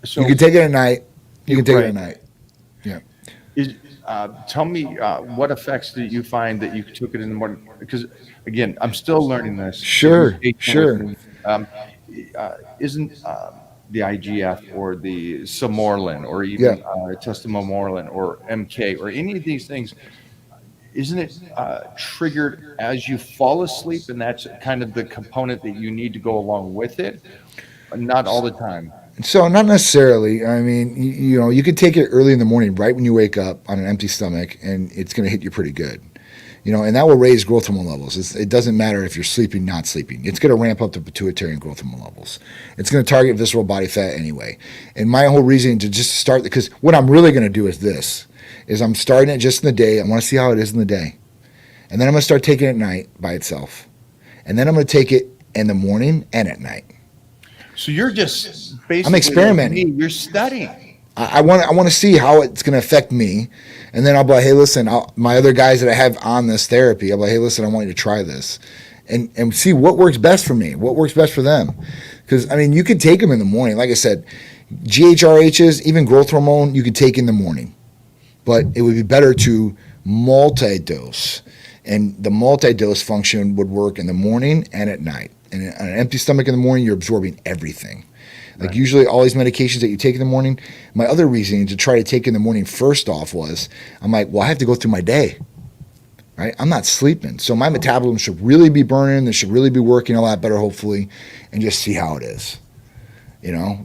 so You can take it at night. You can take it Right. at night. Yeah. Tell me what effects did you find that you took it in the morning? Because again, I'm still learning this. Sure, Be patient sure. with me. Isn't the IGF or the Samorlin or even Yeah. Testimomorlin or MK or any of these things, isn't it triggered as you fall asleep, and that's kind of the component that you need to go along with it? Not all the time. So not necessarily. I mean, you could take it early in the morning, right when you wake up on an empty stomach, and it's going to hit you pretty good. And that will raise growth hormone levels. It doesn't matter if you're sleeping, not sleeping. It's going to ramp up the pituitary and growth hormone levels. It's going to target visceral body fat anyway. And my whole reason to just start, because what I'm really going to do is I'm starting it just in the day. I want to see how it is in the day. And then I'm going to start taking it at night by itself. And then I'm going to take it in the morning and at night. So you're just basically I'm experimenting. like me, you're studying. I want to see how it's going to affect me, and then I'll be like, hey, listen, my other guys that I have on this therapy, I'll be like, hey, listen, I want you to try this, and see what works best for me, what works best for them, because I mean, you could take them in the morning, like I said, GHRHs, even growth hormone, you could take in the morning, but it would be better to multi-dose, and the multi-dose function would work in the morning and at night, and on an empty stomach in the morning, you're absorbing everything. Like Right. usually all these medications that you take in the morning, my other reasoning to try to take in the morning first off was, I'm like, well, I have to go through my day, right? I'm not sleeping. So my metabolism should really be burning. It should really be working a lot better, hopefully, and just see how it is,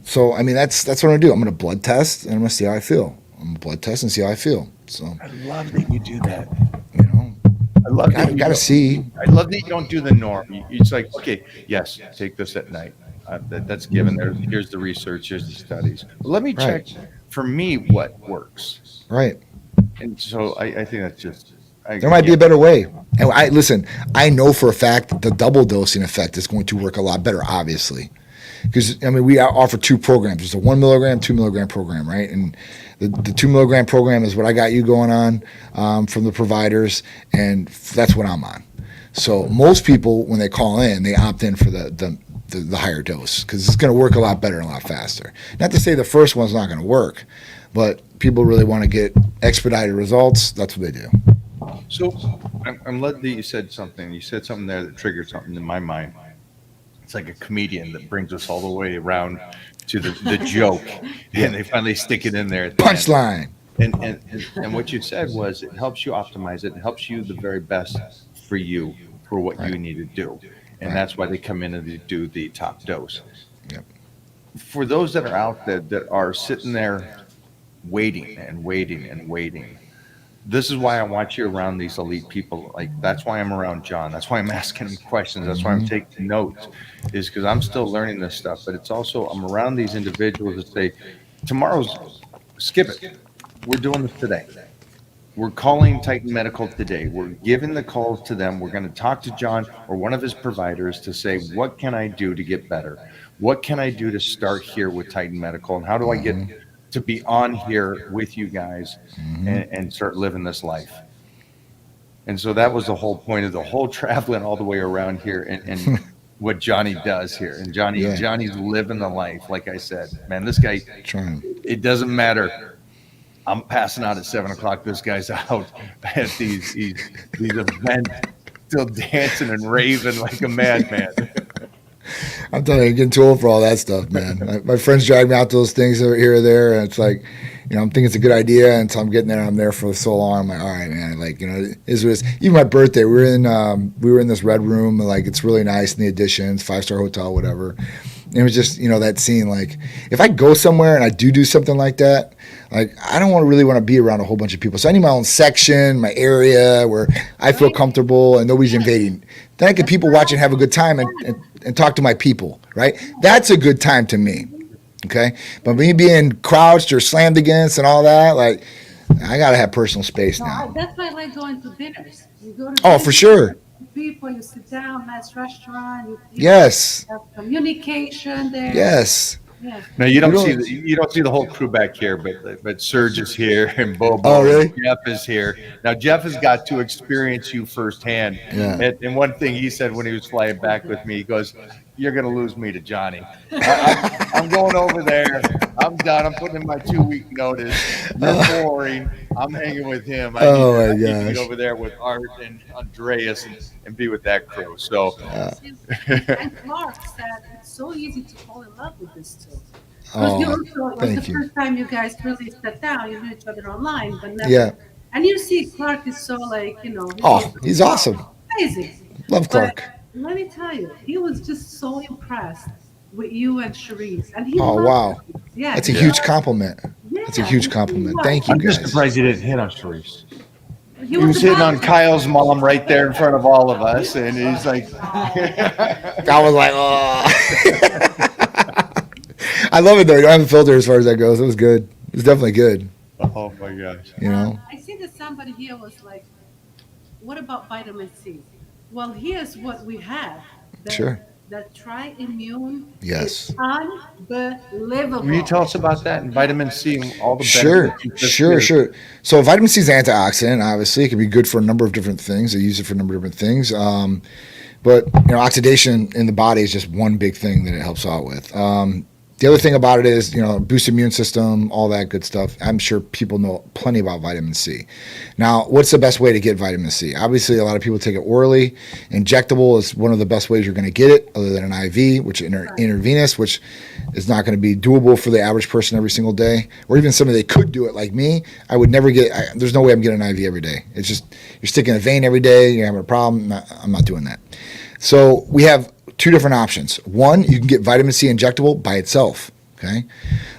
So, I mean, that's what I'm going to do. I'm going to blood test, and I'm going to see how I feel. I'm going to blood test and see how I feel. So, I love that you do that. you know, I love that got to see. I love that you don't do the norm. It's like, okay, yes, take this at night. That's given. Here's the research. Here's the studies. Let me check Right. for me what works. Right. And so I think that's just. There might be a better way. And listen, I know for a fact that the double dosing effect is going to work a lot better, obviously. Because, I mean, we offer two programs. There's a 1 milligram, 2 milligram program, right? And the 2 milligram program is what I got you going on from the providers, and that's what I'm on. So most people, when they call in, they opt in for the higher dose because it's going to work a lot better and a lot faster. Not to say the first one's not going to work, but people really want to get expedited results. That's what they do. So I'm glad that you said something. You said something there that triggered something in my mind. It's like a comedian that brings us all the way around to the joke, and they finally stick it in there. At the end. Punchline. And what you said was it helps you optimize it. It helps you the very best for you for what you need to do, and that's why they come in and they do the top dose. Yep. For those that are out there that are sitting there waiting and waiting and waiting, this is why I want you around these elite people. Like that's why I'm around John. That's why I'm asking him questions. That's why I'm taking notes, is because I'm still learning this stuff. But it's also I'm around these individuals that say, tomorrow's skip it. We're doing this today. We're calling Titan Medical today. We're giving the calls to them. We're going to talk to John or one of his providers to say, what can I do to get better? What can I do to start here with Titan Medical? And how do I get to be on here with you guys and start living this life? And so that was the whole point of the whole traveling all the way around here and what Johnny does here. And Johnny's living the life. Like I said, man, this guy, Trying. it doesn't matter. I'm passing out at 7:00. This guy's out at these events, still dancing and raving like a madman. I'm telling you, I'm getting too old for all that stuff, man. My friends drag me out to those things here or there, and it's like, I'm thinking it's a good idea, and so I'm getting there. I'm there for so long. I'm like, all right, man. Like, it is what it is. Even my birthday, we were in this red room, and like it's really nice in the Additions, 5-star hotel, whatever. And it was just, that scene. Like, if I go somewhere and I do something like that, like I don't really want to be around a whole bunch of people. So I need my own section, my area where I feel comfortable and nobody's invading. Then I can people watch and have a good time and talk to my people, right? That's a good time to me. Okay. But me being crouched or slammed against and all that, like, I got to have personal space No, now. that's why I like going to dinners. You go to Oh, for dinners, sure. people, you sit down, nice restaurant, you Yes. have communication there. Yes. Yeah. No, you don't You see don't- you don't see the whole crew back here, but Serge is here and Bobo Oh, really? and Jeff is here. Now Jeff has got to experience you firsthand. Yeah. And one thing he said when he was flying back with me, he goes, "You're gonna lose me to Johnny. I'm going over there. I'm done. I'm putting in my 2-week notice. You're boring. I'm hanging with him. Oh, my I need to gosh. get over there with Art and Andreas and be with that crew." So And Clark said it's so easy to fall in love with this too. Oh, Because it was thank the you. first time you guys really sat down, you knew each other online, but never. Yeah. And you see, Clark is so like, Oh, he's awesome. amazing. Love Clark. But let me tell you, he was just so impressed with you and Cherise. And he Oh, loved wow. you. Yeah. That's a he huge loved- compliment. yeah, That's a huge he compliment. loved Thank you, I'm just guys. surprised you didn't hit on Sharice. He He was the hitting on best. Kyle's mom right there in front of all of us, and he's like, I was like, oh. I love it though. You don't have a filter as far as that goes. It was good. It was definitely good. "Oh my gosh." You know. I see that somebody here was like, what about vitamin C? Well, here's what we have. The, Sure. The Tri-Immune Yes. is unbelievable. Will you tell us about that and vitamin C and all the Sure, benefits? you just sure, did? sure. So vitamin C is an antioxidant. Obviously, it can be good for a number of different things. They use it for a number of different things. But oxidation in the body is just one big thing that it helps out with. The other thing about it is, boost immune system, all that good stuff. I'm sure people know plenty about vitamin C. Now, what's the best way to get vitamin C? Obviously, a lot of people take it orally. Injectable is one of the best ways you're going to get it, other than an IV, which is intravenous, which is not going to be doable for the average person every single day. Or even somebody that could do it like me. I would never there's no way I'm getting an IV every day. It's just, you're sticking a vein every day, you're having a problem. I'm not doing that. So we have two different options. One, you can get vitamin C injectable by itself, okay,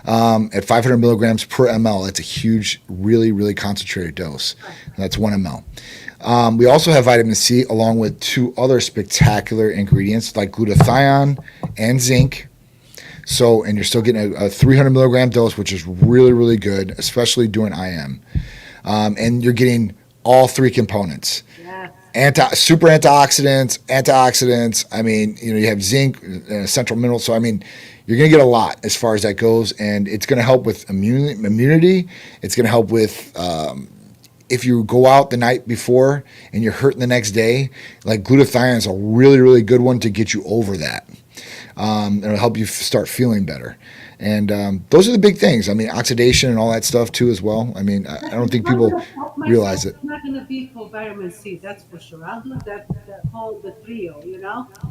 at 500 milligrams per ml. That's a huge, really, really concentrated dose. That's 1 ml. We also have vitamin C along with two other spectacular ingredients like glutathione and zinc. So, and you're still getting a 300 milligram dose, which is really, really good, especially during IM. And you're getting all three components. Yeah. Super antioxidants. I mean, you have zinc, essential minerals. So, I mean, you're going to get a lot as far as that goes, and it's going to help with immunity. It's going to help with if you go out the night before and you're hurting the next day. Like glutathione is a really, really good one to get you over that. It'll help you start feeling better. And those are the big things. I mean, oxidation and all that stuff too as well. I mean, I don't think people realize it. I'm not going to be for vitamin C, that's for sure. I'll do that whole, the trio,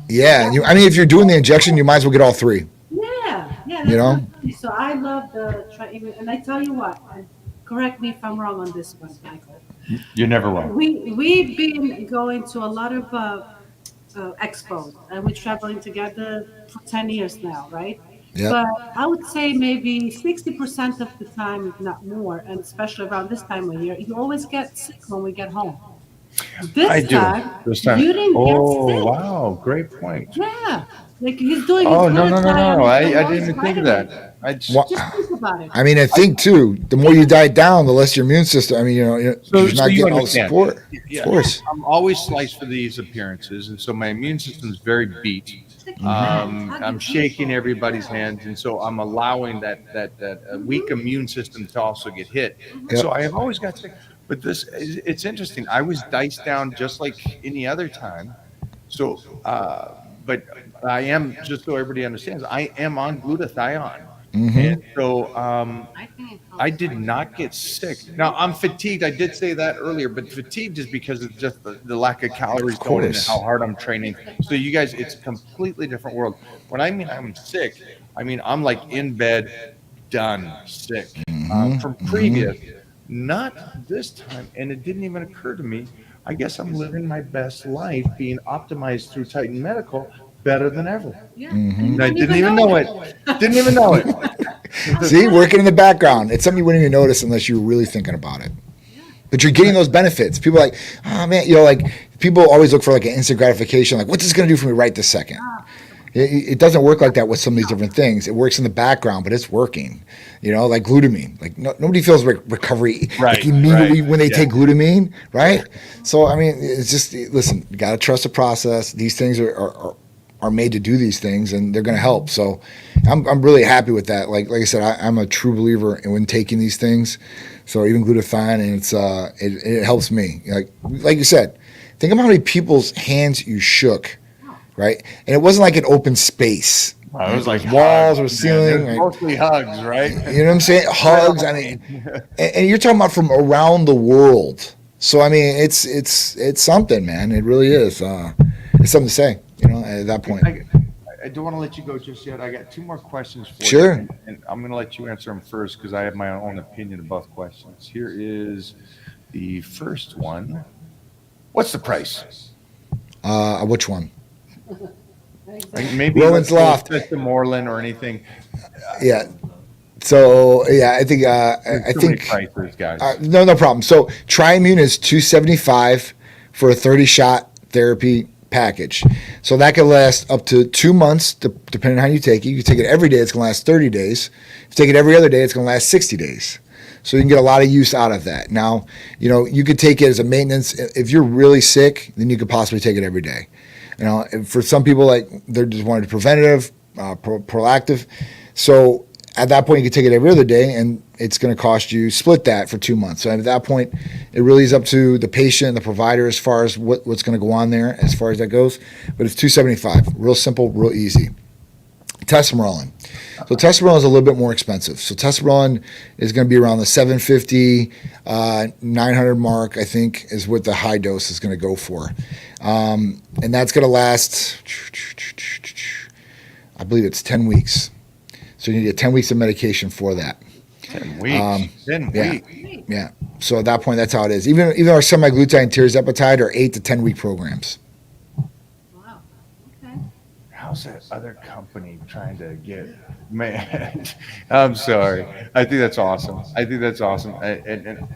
Yeah, I mean, if you're doing the injection, you might as well get all three. Yeah, yeah. You know? So I love the Tri-Immune. And I tell you what, and correct me if I'm wrong on this one, Michael. You're never wrong. We've been going to a lot of expos, and we're traveling together for 10 years now, right? Yep. But I would say maybe 60% of the time, if not more, and especially around this time of year, you always get sick when we get home. I do. This time. You didn't Oh, get sick. wow. Great point. Yeah. Like he's doing Oh, his no. glutathione, I he's didn't doing even think of vitamins. that. I just, Wha- Just think about it. I mean, I think too, the more you diet down, the less your immune system. I mean, you're So not you getting all the understand. support. Yeah. Of course. I'm always sliced for these appearances, and so my immune system is very beat. I'm shaking everybody's hands, and so I'm allowing that weak immune system to also get hit. Yep. So I have always got sick. But it's interesting. I was diced down just like any other time. So, but I am, just so everybody understands, I am on glutathione. And so I think it helps. I did not get sick. Now I'm fatigued. I did say that earlier, but fatigued is because of just the lack of calories going in and course. how hard I'm training. So you guys, it's a completely different world. When I mean I'm sick, I mean I'm like in bed, done, sick. From previous, not this time, and it didn't even occur to me. I guess I'm living my best life, being optimized through Titan Medical better than ever. Yeah. And I didn't even know it. Didn't even know it. See, working in the background. It's something you wouldn't even notice unless you were really thinking about it. But you're getting those benefits. People are like, oh man, like people always look for like an instant gratification, like what's this going to do for me right this second? It doesn't work like that with some of these different things. It works in the background, but it's working. Like glutamine. Like nobody feels recovery like immediately when they take glutamine, right? So I mean, it's just listen. You got to trust the process. These things are made to do these things, and they're going to help. So I'm really happy with that. Like I said, I'm a true believer in when taking these things. So even glutathione, and it helps me. Like you said, think about how many people's hands you shook. Right, and it wasn't like an open space. It was like walls hugs, or ceiling. man. Mostly hugs, right? You know what I'm saying? Hugs. I mean, and you're talking about from around the world. So I mean, it's something, man. It really is. It's something to say. At that point. I don't want to let you go just yet. I got two more questions for Sure. you, and I'm going to let you answer them first because I have my own opinion of both questions. Here is the first one. What's the price? Which one? Like maybe Roland's Loft. The Moreland or anything. Yeah. So yeah, I think I Too many think prices, guys. no problem. So Triimmune is $275 for a 30-shot therapy package. So that could last up to 2 months, depending on how you take it. You can take it every day; it's going to last 30 days. If you take it every other day, it's going to last 60 days. So you can get a lot of use out of that. Now, you could take it as a maintenance. If you're really sick, then you could possibly take it every day. For some people, like they're just wanting preventative, proactive. So at that point, you can take it every other day, and it's going to cost you split that for 2 months. So at that point, it really is up to the patient and the provider as far as what's going to go on there as far as that goes. But it's $275, real simple, real easy. Tesamorelin. So tesamorelin is a little bit more expensive. So tesamorelin is going to be around the 750, 900 mark, I think, is what the high dose is going to go for. And that's going to last, I believe it's 10 weeks. So you need to get 10 weeks of medication for that. 10 weeks. 10 weeks. Yeah. So at that point, that's how it is. Even our semaglutide and tirzepatide are 8 to 10 week programs. Wow. Okay. How's that other company trying to get? Man, I'm sorry. I think that's awesome. And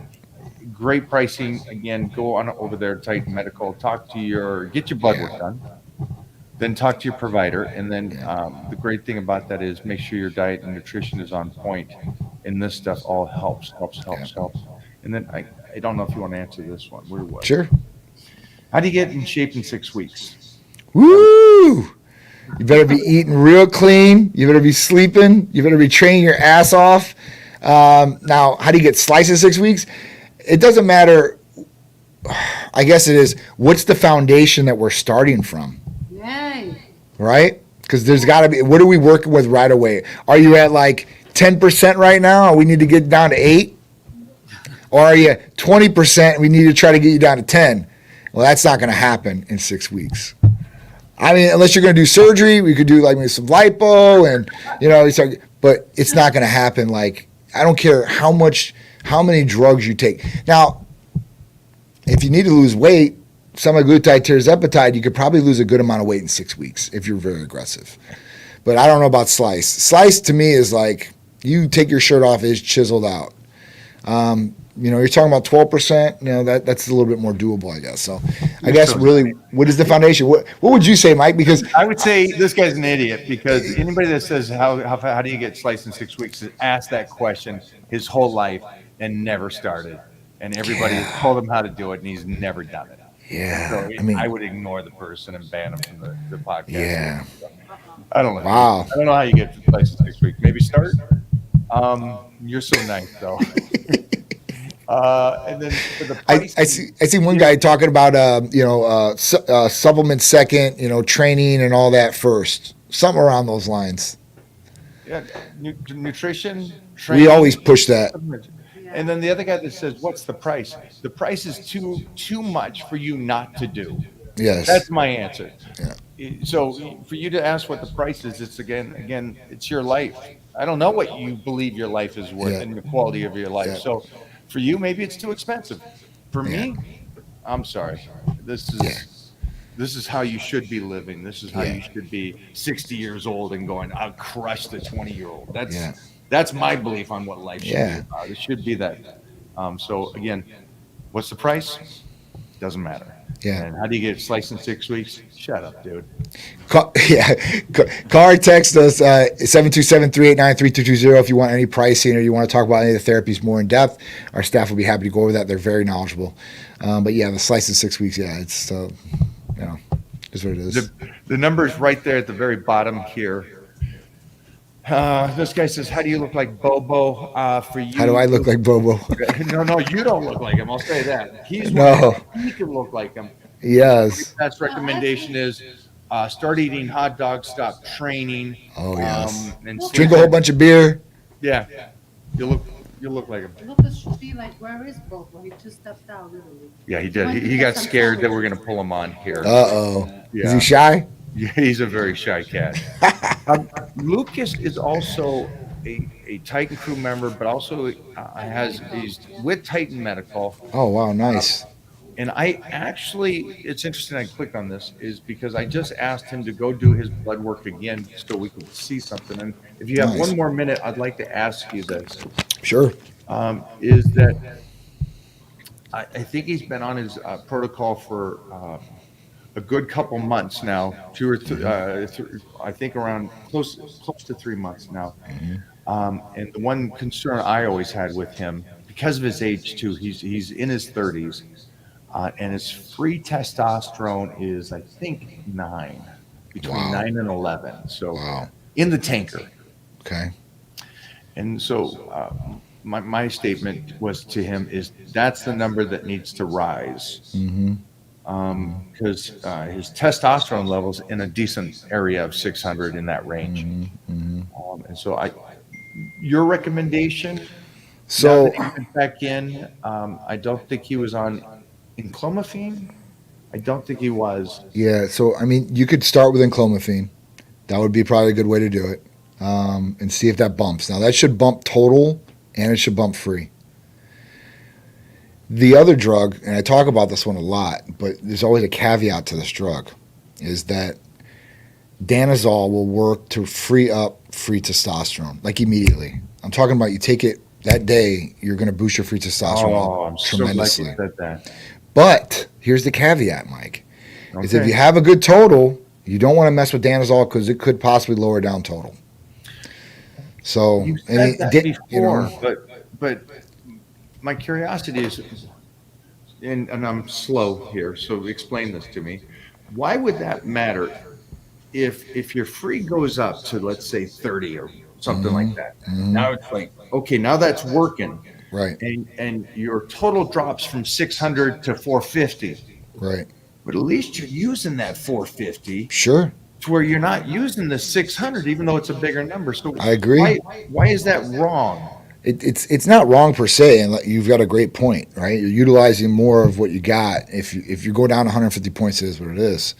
great pricing. Again, go on over there, Titan Medical. Get your blood work done. Then talk to your provider. And then the great thing about that is make sure your diet and nutrition is on point. And this stuff all helps. And then I don't know if you want to answer this one. Where was? Sure. How do you get in shape in 6 weeks? Woo! You better be eating real clean. You better be sleeping. You better be training your ass off. Now, how do you get sliced in 6 weeks? It doesn't matter. I guess it is. What's the foundation that we're starting from? Yay. Right? Because there's got to be. What are we working with right away? Are you at like 10% right now? Or we need to get down to 8? Or are you 20%? We need to try to get you down to 10. Well, that's not going to happen in 6 weeks. I mean, unless you're going to do surgery, we could do like maybe some lipo and, but it's not going to happen. Like, I don't care how many drugs you take. Now, if you need to lose weight, semaglutide, tirzepatide, you could probably lose a good amount of weight in 6 weeks if you're very aggressive. But I don't know about slice. Slice to me is like you take your shirt off, it's chiseled out. You're talking about 12%. That's a little bit more doable, I guess. So, I guess really, what is the foundation? What would you say, Mike? Because I would say this guy's an idiot because anybody that says how do you get sliced in 6 weeks has asked that question his whole life and never started, and everybody has told him how to do it and he's never done it. yeah, So I would ignore the person and ban him from the podcast. Yeah. I don't know. Wow. I don't know how you get sliced in 6 weeks. Maybe start. You're so nice though. And then for the I pricing, see one guy talking about supplements second, training and all that first, something around those lines. yeah, nutrition. We Training, always push that. and then the other guy that says, "What's the price?" The price is too much for you not to do. Yes. That's my answer. Yeah. So for you to ask what the price is, it's again, it's your life. I don't know what you believe your life is worth Yeah. and the quality of your life. Yeah. So for you, maybe it's too expensive. For me, I'm sorry. This is how you should be living. This is how you should be 60 years old and going, I'll crush the 20-year-old. That's my belief on what life should be about. It should be that. So again, what's the price? Doesn't matter. Yeah. And how do you get sliced in 6 weeks? Shut up, dude. Call, yeah. Call or text us 727-389-3220 if you want any pricing or you want to talk about any of the therapies more in depth. Our staff will be happy to go over that. They're very knowledgeable. But yeah, the slice in 6 weeks, yeah, it's you know, is what it is. The number is right there at the very bottom here. This guy says, "How do you look like Bobo?" For you, How do I look like Bobo? No, you don't look like him. I'll say that. He's No. he can look like him. Yes. Best recommendation is start eating hot dogs, stop training. Oh yes. And Drink a whole bunch of beer. Yeah, you look like him. Lucas should be like, where is Bobo? He just stepped out, literally. Yeah, he did. He got scared that we're gonna pull him on here. Uh-oh. Is Yeah. he shy? Yeah, he's a very shy cat. Lucas is also a Titan crew member, but also he's with Titan Medical. Oh wow, nice. And I actually, it's interesting I clicked on this, is because I just asked him to go do his blood work again so we could see something. And if you have Nice. one more minute, I'd like to ask you this. Sure. Is that I think he's been on his protocol for a good couple months now, I think around close to 3 months now. And the one concern I always had with him, because of his age too, he's in his 30s. And his free testosterone is, I think, between Wow. 9 and 11. So Wow. in the tanker. Okay. And so my statement was to him is that's the number that needs to rise. Mm-hmm. Because his testosterone levels in a decent area of 600 in that range. Mm-hmm. And so your recommendation, So now that he went back in, I don't think he was on enclomiphene. I don't think he was. yeah, so I mean, you could start with enclomiphene. That would be probably a good way to do it, and see if that bumps. Now that should bump total, and it should bump free. The other drug, and I talk about this one a lot, but there's always a caveat to this drug, is that Danazol will work to free up free testosterone, like immediately. I'm talking about you take it that day, you're going to boost your free testosterone I'm up so glad tremendously. you said that. But here's the caveat, Mike, is if Okay. you have a good total, you don't want to mess with Danazol because it could possibly lower down total. So, You and said it that did- before, you know, but my curiosity is, and I'm slow here, so explain this to me. Why would that matter if your free goes up to, let's say, 30 or something like that? Now it's like, okay, now that's working, right, and your total drops from 600 to 450. right, But at least you're using that 450 sure. to where you're not using the 600, even though it's a bigger number. So I agree. Why is that wrong? It's not wrong per se, and you've got a great point, right? You're utilizing more of what you got. If you go down 150 points, it is what it is.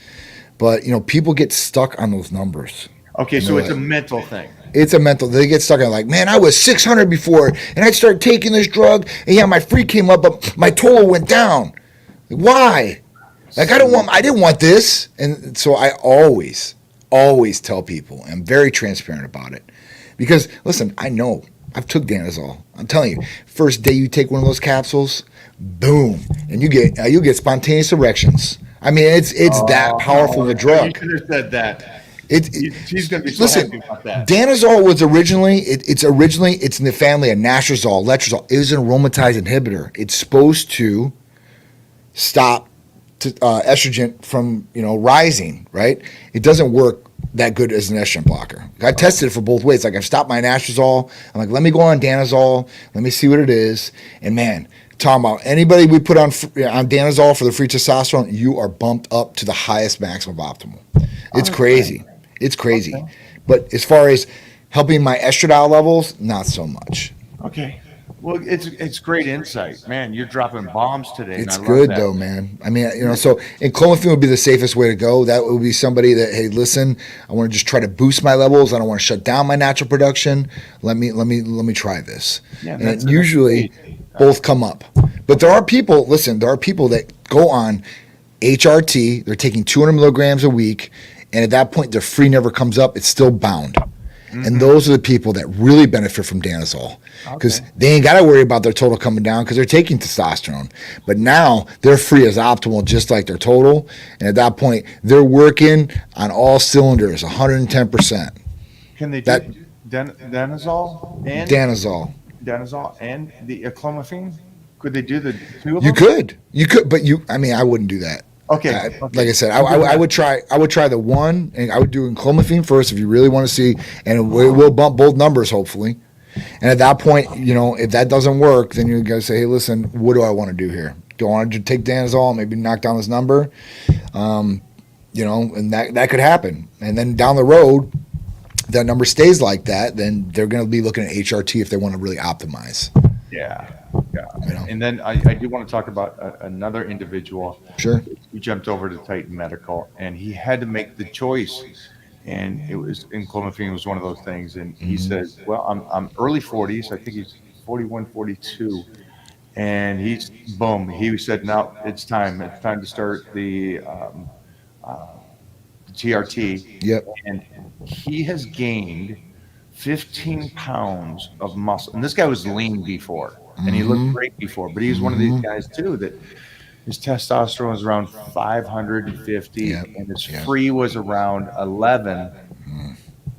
But people get stuck on those numbers. Okay, so know it's a mental thing. It's a mental. They get stuck on like, man, I was 600 before, and I started taking this drug, and yeah, my free came up, but my total went down. Why? Like I didn't want this, and so I always tell people, I'm very transparent about it, because listen, I know I've took Danazol. I'm telling you, first day you take one of those capsules, boom, and you get spontaneous erections. I mean, it's that powerful of a You drug. could have said that. She's going to be so Listen, happy about that. Danazol was originally it's in the family of nastrazole, letrozole. It is an aromatase inhibitor. It's supposed to stop estrogen from rising. Right? It doesn't work that good as an estrogen blocker. I tested it for both ways. Like I've stopped my nastrazole. I'm like, let me go on Danazol. Let me see what it is. And man, talking about anybody we put on Danazol for the free testosterone, you are bumped up to the highest maximum of optimal. It's crazy. It's crazy. Okay. But as far as helping my estradiol levels, not so much. Okay. Well, it's great insight, man. You're dropping bombs today. and It's I love good that. though, man. I mean, so enclomiphene would be the safest way to go. That would be somebody that, hey, listen, I want to just try to boost my levels. I don't want to shut down my natural production. Let me try this. Yeah, and that's usually amazing. both come up. But there are people that go on HRT. They're taking 200 milligrams a week, and at that point, their free never comes up. It's still bound. And those are the people that really benefit from Danazol because they ain't got to worry about their total coming down because they're taking testosterone. But now they're free as optimal, just like their total. And at that point, they're working on all cylinders, 110%. Can they do Danazol and Danazol. and the clomiphene? Could they do the two of You them? could, but I mean, I wouldn't do that. Okay. Like I said, I would try the one, and I would do clomiphene first if you really want to see, and it will bump both numbers hopefully. And at that point, if that doesn't work, then you got to say, hey, listen, what do I want to do here? Do I want to take Danazol, maybe knock down this number, and that could happen. And then down the road, that number stays like that, then they're going to be looking at HRT if they want to really optimize. Yeah. You know? And then I do want to talk about another individual. Sure. He jumped over to Titan Medical, and he had to make the choice. And it was, and clomiphene was one of those things. And he says, well, I'm early 40s. I think he's 41, 42. And he said, now it's time. It's time to start the TRT. Yep. And he has gained 15 pounds of muscle. And this guy was lean before, and he looked great before, but he's one of these guys too that his testosterone was around 550 and his free was around 11.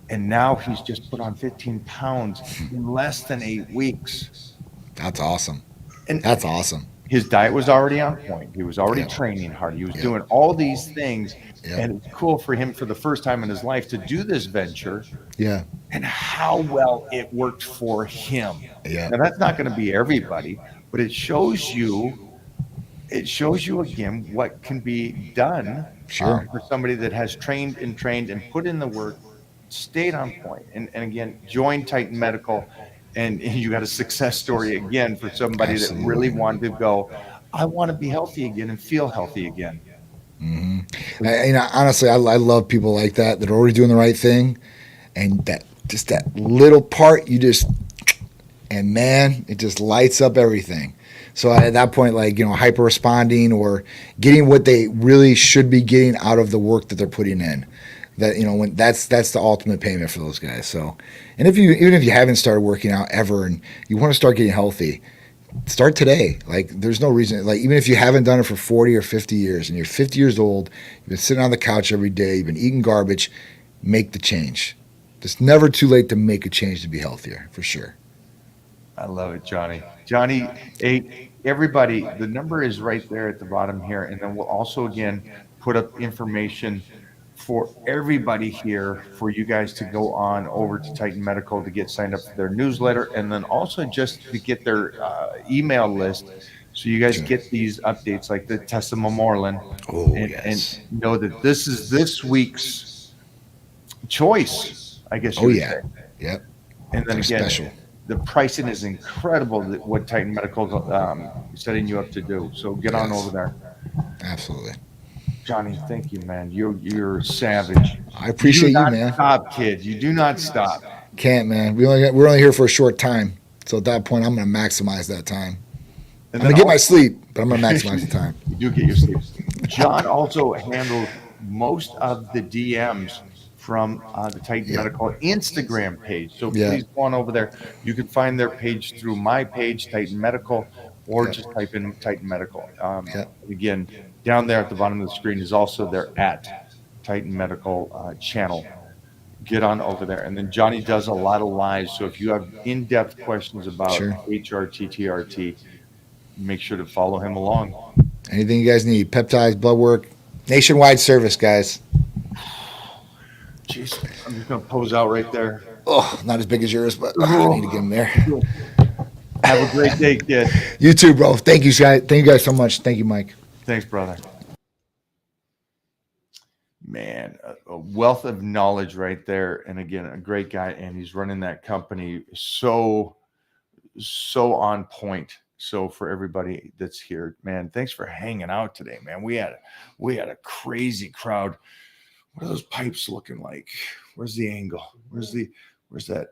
And now he's just put on 15 pounds in less than 8 weeks. That's awesome. And that's awesome. His diet was already on point. He was already training hard. He was doing all these things. And it's cool for him for the first time in his life to do this venture. Yeah. And how well it worked for him. Yeah. Now that's not going to be everybody, but it shows you again what can be done for somebody that has trained and put in the work, stayed on point. And again, join Titan Medical. And you got a success story again for somebody that really wanted to go, I want to be healthy again and feel healthy again. Honestly, I love people like that are already doing the right thing, and that little part and man, it just lights up everything. So at that point, hyper responding or getting what they really should be getting out of the work that they're putting in. That when that's the ultimate payment for those guys. So, and even if you haven't started working out ever and you want to start getting healthy, start today. There's no reason. Even if you haven't done it for 40 or 50 years and you're 50 years old, you've been sitting on the couch every day, you've been eating garbage, make the change. It's never too late to make a change to be healthier, for sure. I love it, Johnny. Johnny, everybody, the number is right there at the bottom here, and then we'll also again put up information for everybody here for you guys to go on over to Titan Medical to get signed up for their newsletter, and then also just to get their email list so you guys get these updates like the Tessa Memorial and know that this is this week's choice, I guess you would say. Yep. And then again, special. The pricing is incredible what Titan Medical is setting you up to do. So get on over there. Absolutely. Johnny, thank you, man. You're savage. I appreciate you, man. Stop, kid. You do not stop. Can't, man. We're only here for a short time, so at that point, I'm going to maximize that time. I'm going to get my sleep, but I'm going to maximize the time. You do get your sleep. John also handles most of the DMs from the Titan Medical Instagram page. So please go on over there. You can find their page through my page, Titan Medical, or just type in Titan Medical. Again, down there at the bottom of the screen is also their @Titan Medical channel. Get on over there. And then Johnny does a lot of lives. So if you have in-depth questions about HRT, TRT, make sure to follow him along. Anything you guys need, peptides, blood work, nationwide service, guys. Jeez, I'm just going to pose out right there. Oh, not as big as yours, but I need to get him there. Have a great day, kid. You too, bro. Thank you, guys. Thank you guys so much. Thank you, Mike. Thanks, brother. Man, a wealth of knowledge right there. And again, a great guy. And he's running that company so on point. So for everybody that's here, man, thanks for hanging out today, man. We had a crazy crowd. What are those pipes looking like? Where's the angle? Where's that?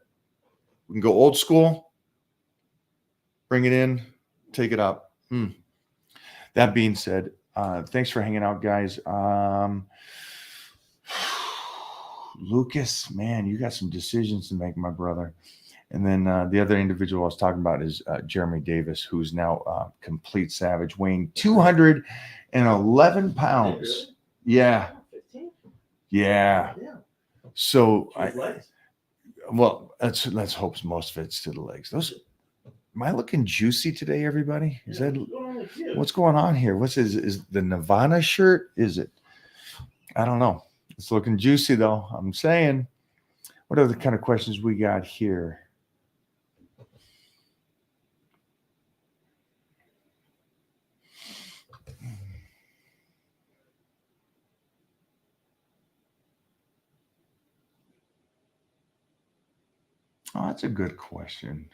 We can go old school. Bring it in. Take it up. That being said, thanks for hanging out, guys. Lucas, man, you got some decisions to make, my brother. And then the other individual I was talking about is Jeremy Davis, who's now complete savage, weighing 211 pounds. Yeah, 15? yeah. Yeah. So, His legs. well, let's hope most of it's to the legs. Those, am I looking juicy today, everybody? Is that What's going on with you? what's going on here? What's is the Nirvana shirt? Is it? I don't know. It's looking juicy though. I'm saying. What are the kind of questions we got here? Oh, that's a good question.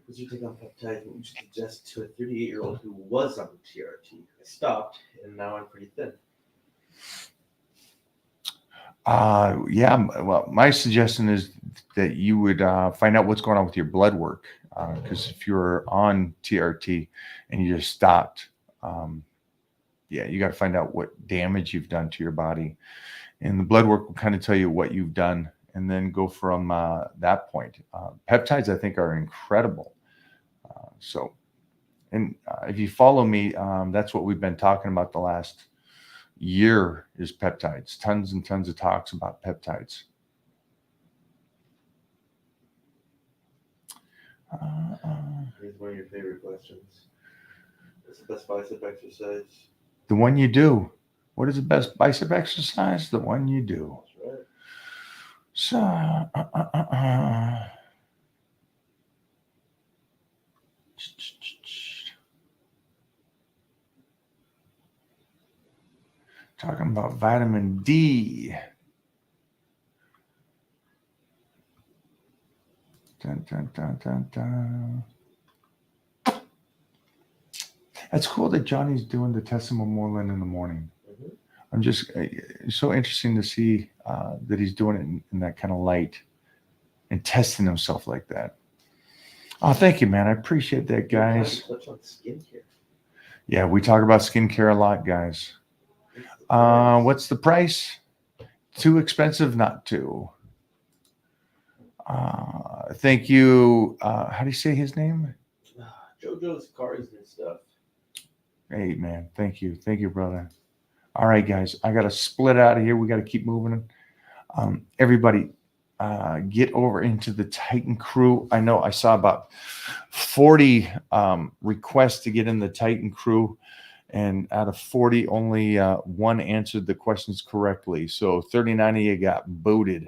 What's your take on peptides? What would you suggest to a 38-year-old who was on TRT? I stopped, and now I'm pretty thin. Yeah. Well, my suggestion is that you would find out what's going on with your blood work, because if you're on TRT and you just stopped, yeah, you got to find out what damage you've done to your body, and the blood work will kind of tell you what you've done, and then go from that point. Peptides, I think, are incredible. So, and if you follow me, that's what we've been talking about the last year is peptides. Tons and tons of talks about peptides. Here's one of your favorite questions. What's the best bicep exercise? The one you do. What is the best bicep exercise? The one you do. That's right. So, talking about vitamin D. Dun, dun, dun, dun, dun. That's cool that Johnny's doing the Tessima Moreland in the morning. Mhm. I'm just it's so interesting to see that he's doing it in that kind of light and testing himself like that. Oh, thank you, man. I appreciate that, guys. Touch on skincare. Yeah, we talk about skincare a lot, guys. What's the price? Too expensive not to. Thank you. How do you say his name? JoJo's cars and stuff. Hey, man. Thank you. Thank you, brother. All right, guys. I got to split out of here. We got to keep moving. Everybody, get over into the Titan crew. I know I saw about 40 requests to get in the Titan crew. And out of 40, only one answered the questions correctly. So 39 of you got booted.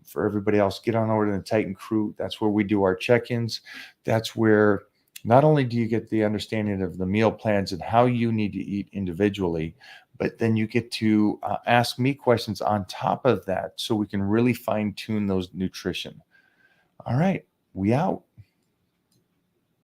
For everybody else, get on over to the Titan crew. That's where we do our check-ins. That's where not only do you get the understanding of the meal plans and how you need to eat individually, but then you get to ask me questions on top of that so we can really fine-tune those nutrition. All right, we out.